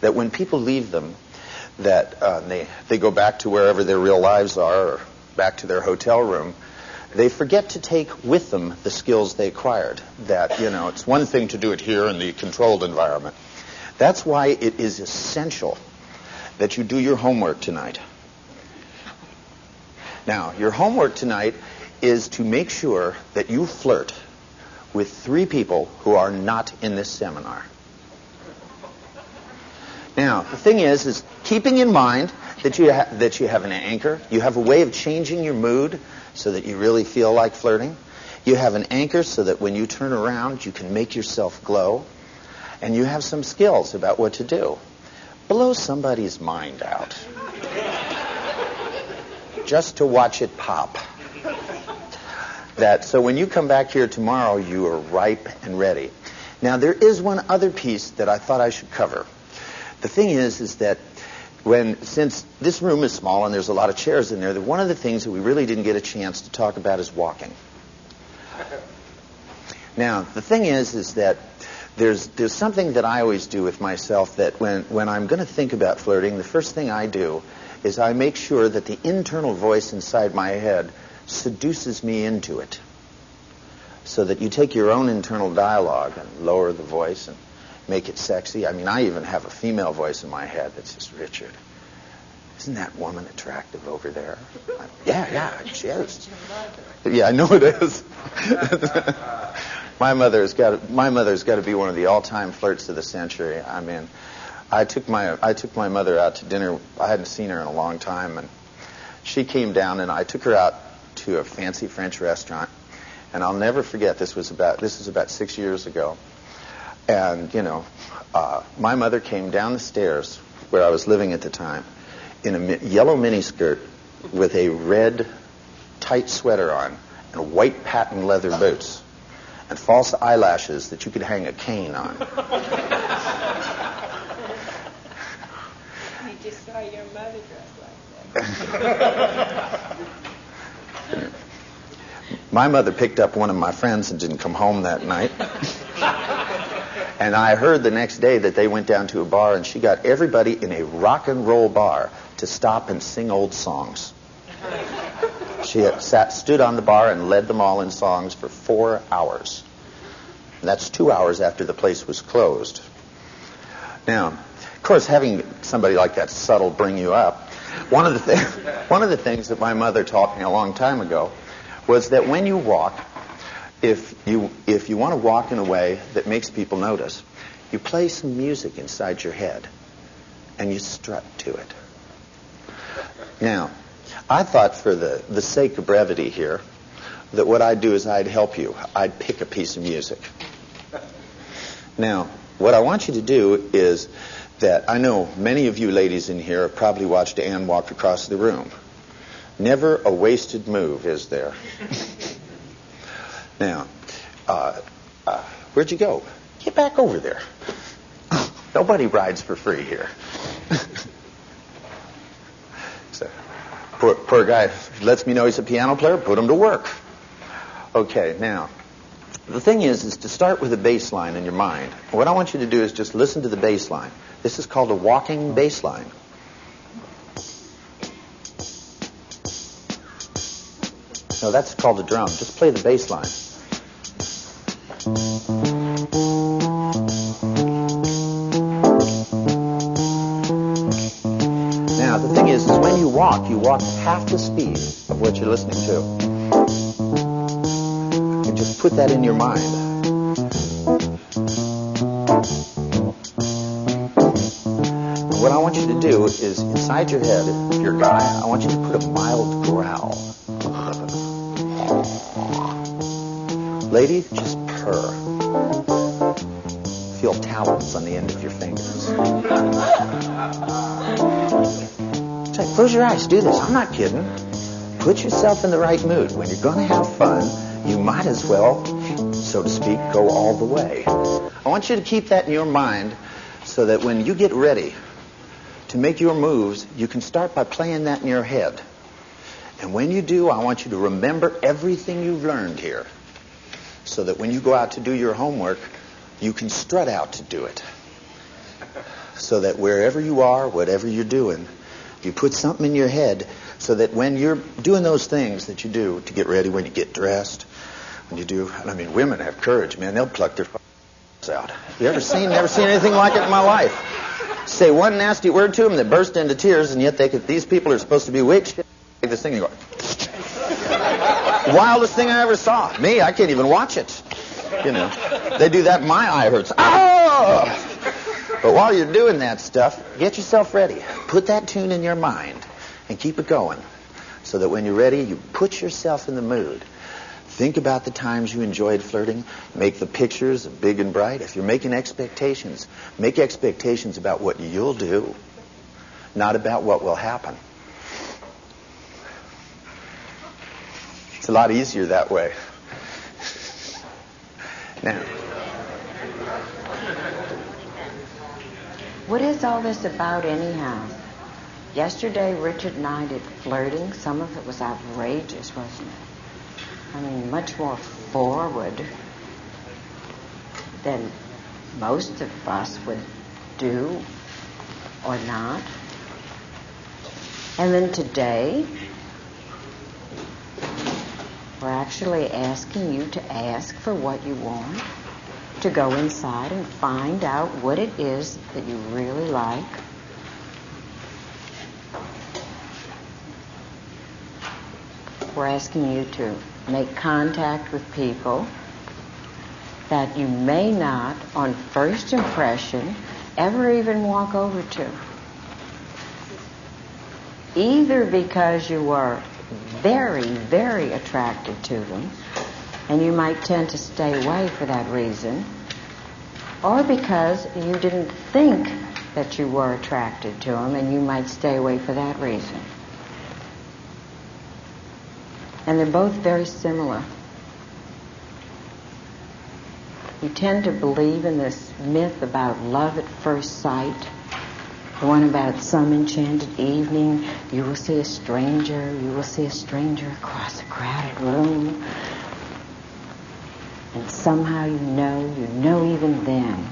that when people leave them, that they go back to wherever their real lives are or back to their hotel room, they forget to take with them the skills they acquired. That, it's one thing to do it here in the controlled environment. That's why it is essential that you do your homework tonight. Now, your homework tonight is to make sure that you flirt with 3 people who are not in this seminar. Now, the thing is keeping in mind that you have an anchor, you have a way of changing your mood so that you really feel like flirting. You have an anchor so that when you turn around, you can make yourself glow. And you have some skills about what to do. Blow somebody's mind out. Just to watch it pop. So when you come back here tomorrow, you are ripe and ready. Now, there is one other piece that I thought I should cover. The thing is that since this room is small and there's a lot of chairs in there, that one of the things that we really didn't get a chance to talk about is walking. Now, the thing is that there's something that I always do with myself, that when I'm going to think about flirting, the first thing I do is I make sure that the internal voice inside my head seduces me into it. So that you take your own internal dialogue and lower the voice and make it sexy. I mean, I even have a female voice in my head that says, Richard, isn't that woman attractive over there? Yeah, she is. Yeah, I know it is. My mother's got to be one of the all-time flirts of the century. I mean, I took my mother out to dinner. I hadn't seen her in a long time, and she came down, and I took her out to a fancy French restaurant. And I'll never forget, this was about 6 years ago. And, my mother came down the stairs where I was living at the time in a yellow miniskirt with a red tight sweater on and white patent leather boots and false eyelashes that you could hang a cane on. You just saw your mother dressed like that. My mother picked up one of my friends and didn't come home that night. And I heard the next day that they went down to a bar and she got everybody in a rock and roll bar to stop and sing old songs. She had stood on the bar and led them all in songs for 4 hours. And that's 2 hours after the place was closed. Now, of course, having somebody like that subtle bring you up, one of the things that my mother taught me a long time ago was that when you walk, if you want to walk in a way that makes people notice, you play some music inside your head and you strut to it. Now, I thought for the sake of brevity here that what I'd do is I'd help you. I'd pick a piece of music. Now, what I want you to do is that I know many of you ladies in here have probably watched Anne walk across the room. Never a wasted move, is there? Now, where'd you go? Get back over there. Nobody rides for free here. So, poor guy lets me know he's a piano player, put him to work. Okay, now, the thing is to start with a bass line in your mind. What I want you to do is just listen to the bass line. This is called a walking bass line. No, that's called a drum. Just play the bass line. Now, the thing is when you walk half the speed of what you're listening to. And just put that in your mind. And what I want you to do is, inside your head, if you're a guy, I want you to put a mild growl. Ladies, just purr. Feel talons on the end of your fingers. Close your eyes, do this. I'm not kidding. Put yourself in the right mood. When you're going to have fun, you might as well, so to speak, go all the way. I want you to keep that in your mind so that when you get ready to make your moves, you can start by playing that in your head. And when you do, I want you to remember everything you've learned here. so that when you go out to do your homework, you can strut out to do it. So that wherever you are, whatever you're doing, you put something in your head so that when you're doing those things that you do to get ready, when you get dressed, when you do, I mean, women have courage, man. They'll pluck their out. You never seen anything like it in my life. Say one nasty word to them, they burst into tears, and yet these people are supposed to be weak. Take this thing and go. Wildest thing I ever saw. Me, I can't even watch it. You know, they do that, my eye hurts. Oh! But while you're doing that stuff, get yourself ready. Put that tune in your mind and keep it going, so that when you're ready, you put yourself in the mood. Think about the times you enjoyed flirting. Make the pictures big and bright. If you're making expectations, make expectations about what you'll do, not about what will happen. It's a lot easier that way. Now, What is all this about anyhow? Yesterday, Richard and I did flirting. Some of it was outrageous, wasn't it? I mean, much more forward than most of us would do or not. And then today, we're actually asking you to ask for what you want, to go inside and find out what it is that you really like. We're asking you to make contact with people that you may not, on first impression, ever even walk over to. Either because you were very, very attracted to them, and you might tend to stay away for that reason, or because you didn't think that you were attracted to them, and you might stay away for that reason. And they're both very similar. We tend to believe in this myth about love at first sight, the one about some enchanted evening, you will see a stranger across a crowded room, and somehow you know even then.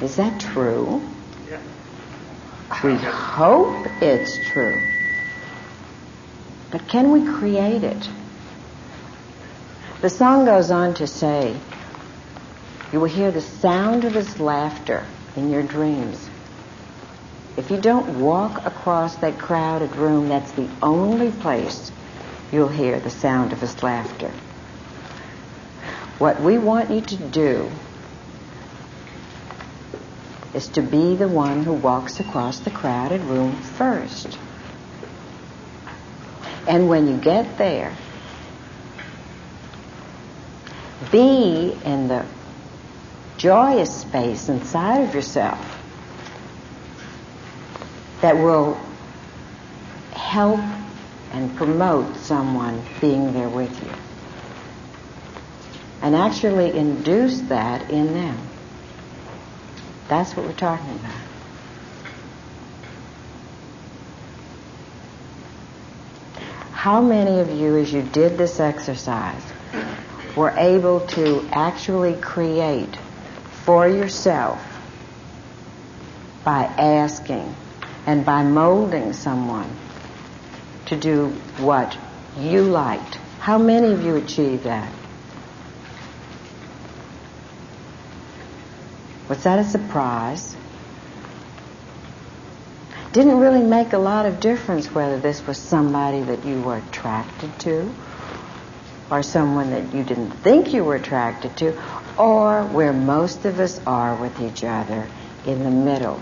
Is that true? Yeah. We hope it's true. But can we create it? The song goes on to say, you will hear the sound of his laughter in your dreams. If you don't walk across that crowded room, that's the only place you'll hear the sound of his laughter. What we want you to do is to be the one who walks across the crowded room first. And when you get there, be in the joyous space inside of yourself that will help and promote someone being there with you. And actually induce that in them. That's what we're talking about. How many of you, as you did this exercise, were able to actually create for yourself by asking and by molding someone to do what you liked? How many of you achieved that? Was that a surprise? Didn't really make a lot of difference whether this was somebody that you were attracted to, or someone that you didn't think you were attracted to, or where most of us are with each other, in the middle.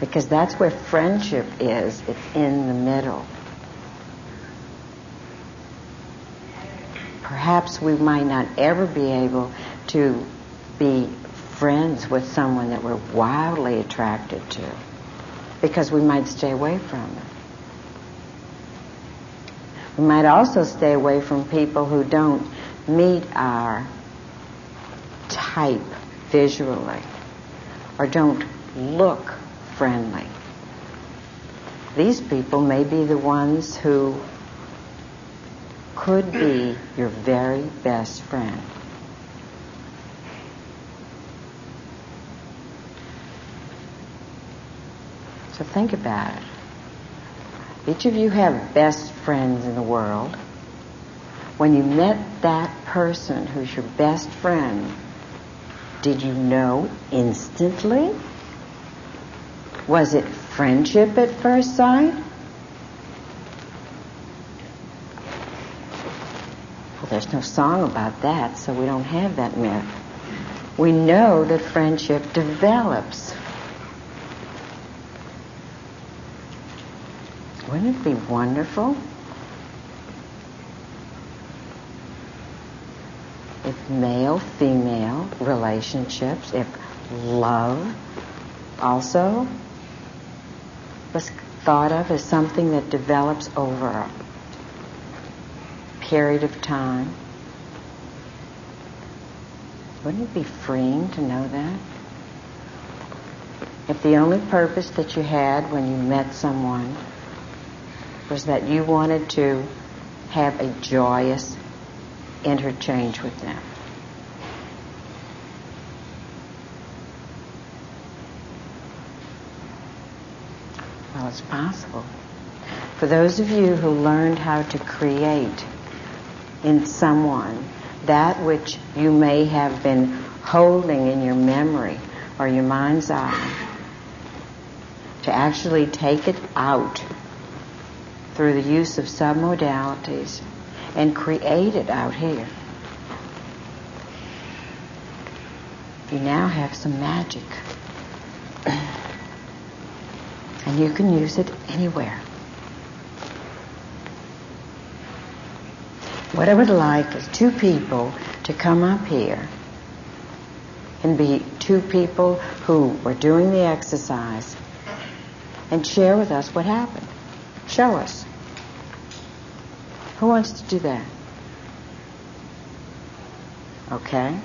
Because that's where friendship is. It's in the middle. Perhaps we might not ever be able to be friends with someone that we're wildly attracted to, because we might stay away from them. We might also stay away from people who don't meet our type visually, or don't look friendly. These people may be the ones who could be your very best friend. So think about it. Each of you have best friends in the world. When you met that person who's your best friend, did you know instantly? Was it friendship at first sight? Well, there's no song about that, so we don't have that myth. We know that friendship develops. Wouldn't it be wonderful if male-female relationships, if love also was thought of as something that develops over a period of time? Wouldn't it be freeing to know that? If the only purpose that you had when you met someone was that you wanted to have a joyous interchange with them. Well, it's possible. For those of you who learned how to create in someone that which you may have been holding in your memory or your mind's eye, to actually take it out through the use of submodalities and create it out here. You now have some magic. And you can use it anywhere. What I would like is two people to come up here and be two people who were doing the exercise and share with us what happened. Show us. Who wants to do that? Okay.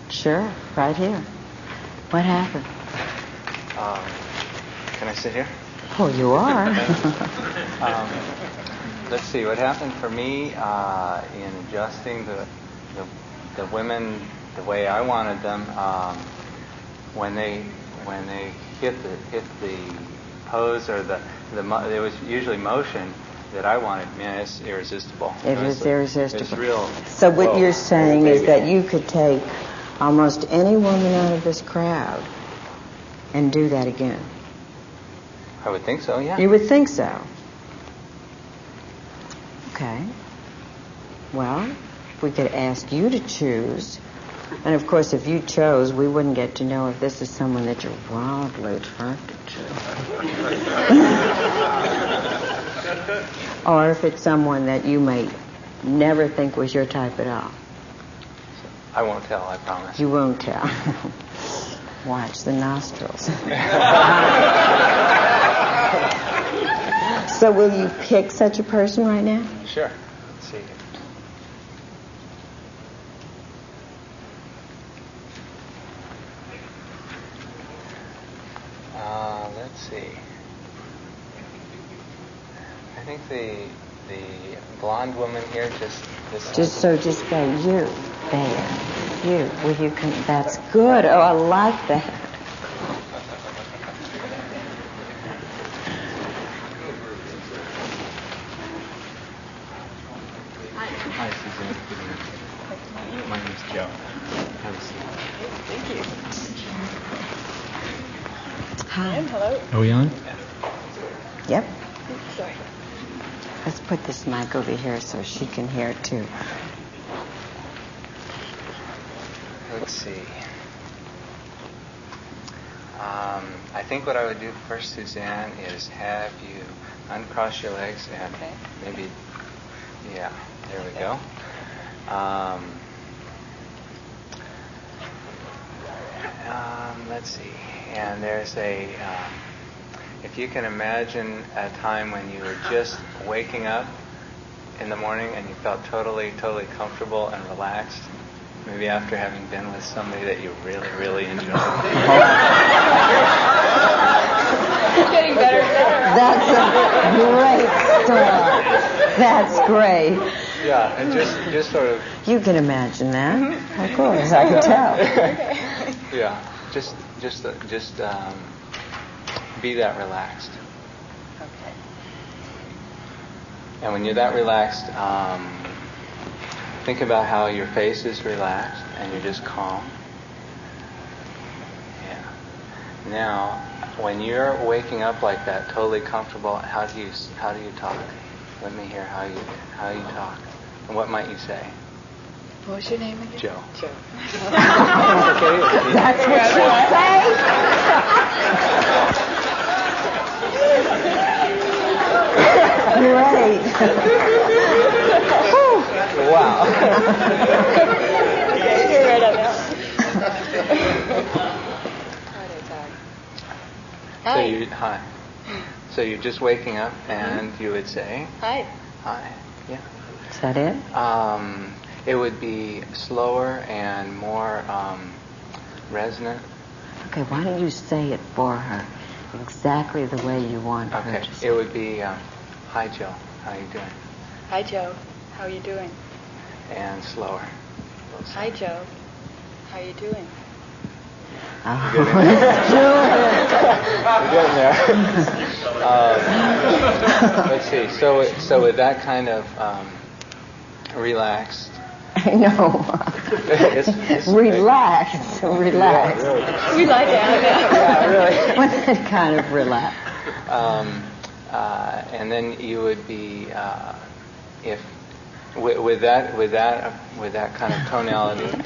Sure, right here. What happened? Can I sit here? Oh, you are. Let's see. What happened for me in adjusting the women the way I wanted them, when they hit the pose or there was usually motion that I wanted. Man, it's irresistible. It is irresistible. It's real. So what you're saying is that you could take almost any woman out of this crowd and do that again. I would think so, yeah. You would think so. Okay. Well, we could ask you to choose. And of course, if you chose, we wouldn't get to know if this is someone that you're wildly attracted to. Or if it's someone that you may never think was your type at all. I won't tell, I promise. You won't tell. Watch the nostrils. So will you pick such a person right now? Sure. Let's see. Let's see. I think the blonde woman here Just go you there. You. Well, you can. That's good. Oh, I like that. Hi, Suzanne. My name's Joe. Have a seat. Thank you. Hi. Hello. Are we on? Yep. Sorry. Let's put this mic over here so she can hear it too. Let's see. I think what I would do first, Suzanne, is have you uncross your legs and maybe, yeah, there we go. Let's see. And there's if you can imagine a time when you were just waking up in the morning and you felt totally comfortable and relaxed, maybe after having been with somebody that you really enjoyed. getting better and better. That's a great start. That's great. Yeah, and just sort of, You can imagine that. Of course, I can tell. yeah, just be that relaxed. Okay. And when you're that relaxed, think about how your face is relaxed and you're just calm. Yeah. Now, when you're waking up like that, totally comfortable, how do you talk? Let me hear how you talk. And what might you say? What was your name again? Joe. Joe. That's what she say. Great. Wow. You're right on that. So hi. So you're just waking up, and you would say, Hi. "Hi." Yeah. Is that it? It would be slower and more resonant. Okay, why don't you say it for her exactly the way you want her Okay. to say It would be, "Hi, Joe. How you doing?" Hi, Joe. How are you doing? And slower. Hi, Joe. How are you doing? Oh, You're getting there. Let's see. So with that kind of relaxed. I know. Relax. Yeah, really. We lie down. Yeah, really. With that kind of relax. And then you would be, if with that kind of tonality,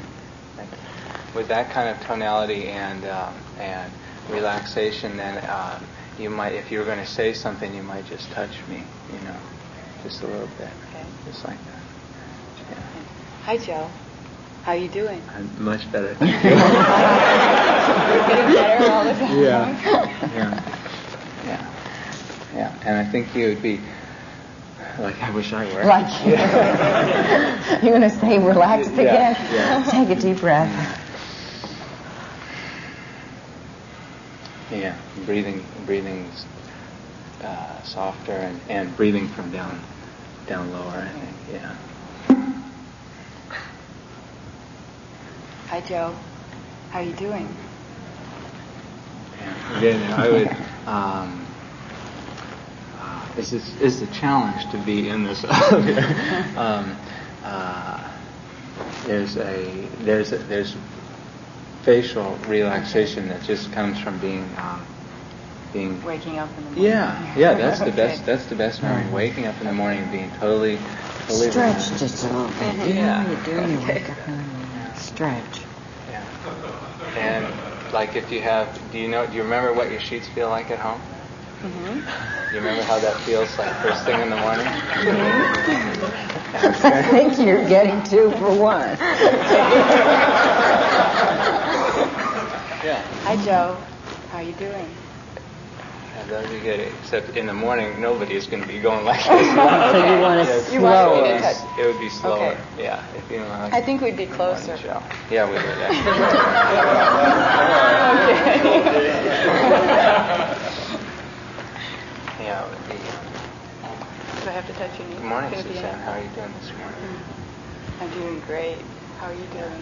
with that kind of tonality and relaxation, then you might, if you were going to say something, you might just touch me, just a little bit, Okay. just like that. Yeah. Hi, Joe. How are you doing? I'm much better. Thank you. Getting better all the time. Yeah. And I think you would be like, I wish I were. Like you're going to say relaxed again? Yeah. Take a deep breath. Yeah, breathing softer and breathing from down lower, I think, yeah. Hi, Joe. How are you doing? Yeah. Again, I would, this is a challenge to be in this. There's facial relaxation that just comes from being Waking up in the morning. yeah, that's the best. That's the best memory. Waking up in the morning and being totally Stretch relaxed. just a little bit. You know what you're doing. You wake up in the morning. Stretch. Yeah. And like if you have, do you remember what your sheets feel like at home? Mm-hmm. You remember how that feels like first thing in the morning? I think you're getting 2 for 1. Yeah. Hi, Joe. How are you doing? Yeah, that would be good. Except in the morning, nobody is going to be going like this. So you want to Yes. You want me slow to touch? It would be slower. Okay. Yeah. If you know, like I think we'd be closer. show. Yeah, we would. Yeah, it would be. Do I have to touch your knee? Good morning, Can it be Suzanne. in? How are you doing this morning? I'm doing great. How are you doing?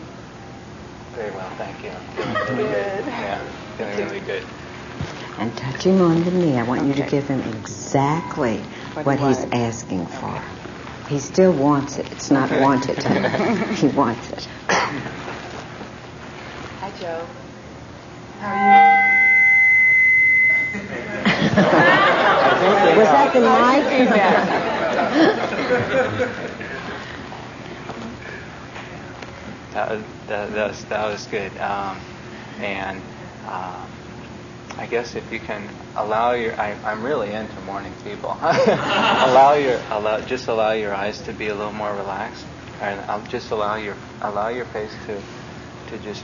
Very well, thank you. Feeling really good. Good. Yeah, feeling really good. And touch him on the knee. I want you to give him exactly What what he he's wants. asking for. He still wants it. It's not wanted. He wants it. Hi, Joe. How are Was that the mic? That was good. I guess if you can allow I'm really into morning people. allow your eyes to be a little more relaxed, and just allow your face to just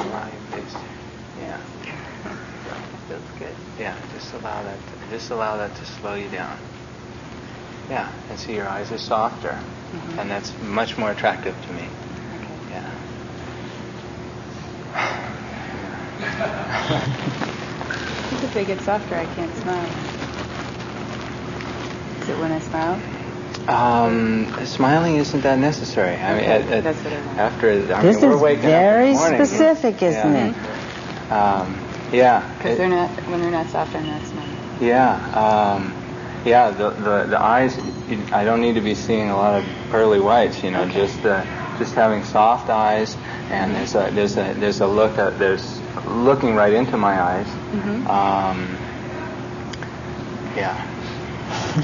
allow your face to, feels good. Yeah, just allow that to slow you down. Yeah, and see your eyes are softer, and that's much more attractive to me. Yeah. if they get softer, I can't smile. Is it when I smile? Smiling isn't that necessary. I mean, Okay, that's what I want. This we're is waking very up in the morning. specific, isn't it? Yeah. Because when they're not soft, I'm not smiling. Yeah. The eyes. I don't need to be seeing a lot of pearly whites. Just having soft eyes, and there's a look at there's looking right into my eyes. Yeah.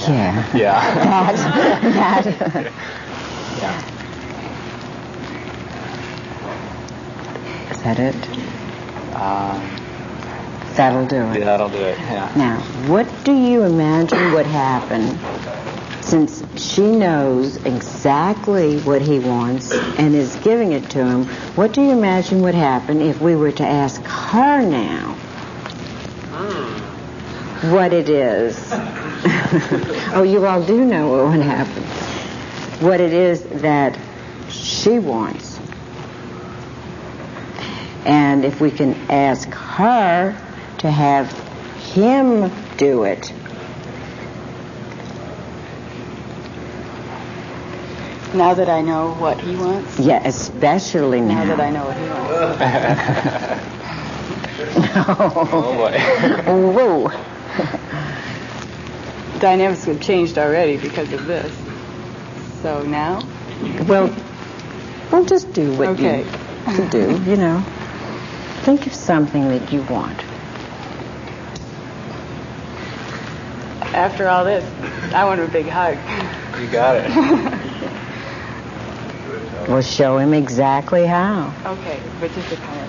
Yeah. Yeah. That. Yeah. Is that it? That'll do it. Yeah, that'll do it. Yeah. Now, what do you imagine would happen, since she knows exactly what he wants and is giving it to him? What do you imagine would happen if we were to ask her now what it is? Oh, you all do know what would happen. What it is that she wants. And if we can ask her to have him do it. Now that I know what he wants? Yeah, especially now. Now that I know what he wants. Oh boy. Whoa. Dynamics have changed already because of this. So now? Well, just do what Okay. you do, Think of something that you want. After all this, I want a big hug. You got it. We'll show him exactly how. Okay, but just a kind of...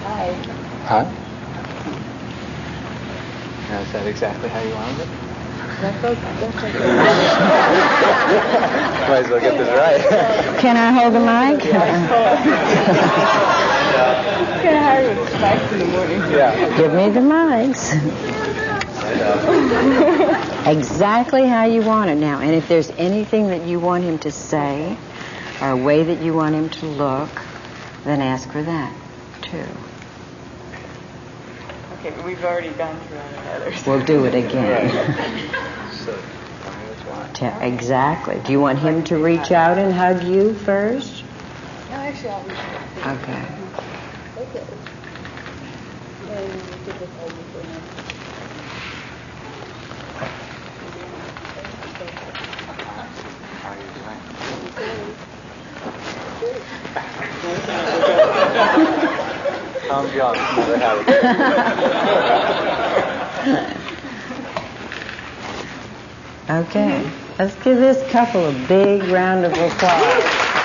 Hi. Huh? Now, is that exactly how you wanted it? That's okay. Might as well get this right. Can I hold the mic? It's kind of hard with spikes in the morning. Yeah. Give me the mics. Exactly how you want it now. And if there's anything that you want him to say or a way that you want him to look, then ask for that, too. Okay, but we've already gone through all the others. We'll do it again. So, tell me what you want. Exactly. Do you want him to reach out and hug you first? No, actually, I'll reach out. Okay. Okay. And we did this all before now. How are you doing? Tom Jones never had it. Okay. Let's give this couple a big round of applause.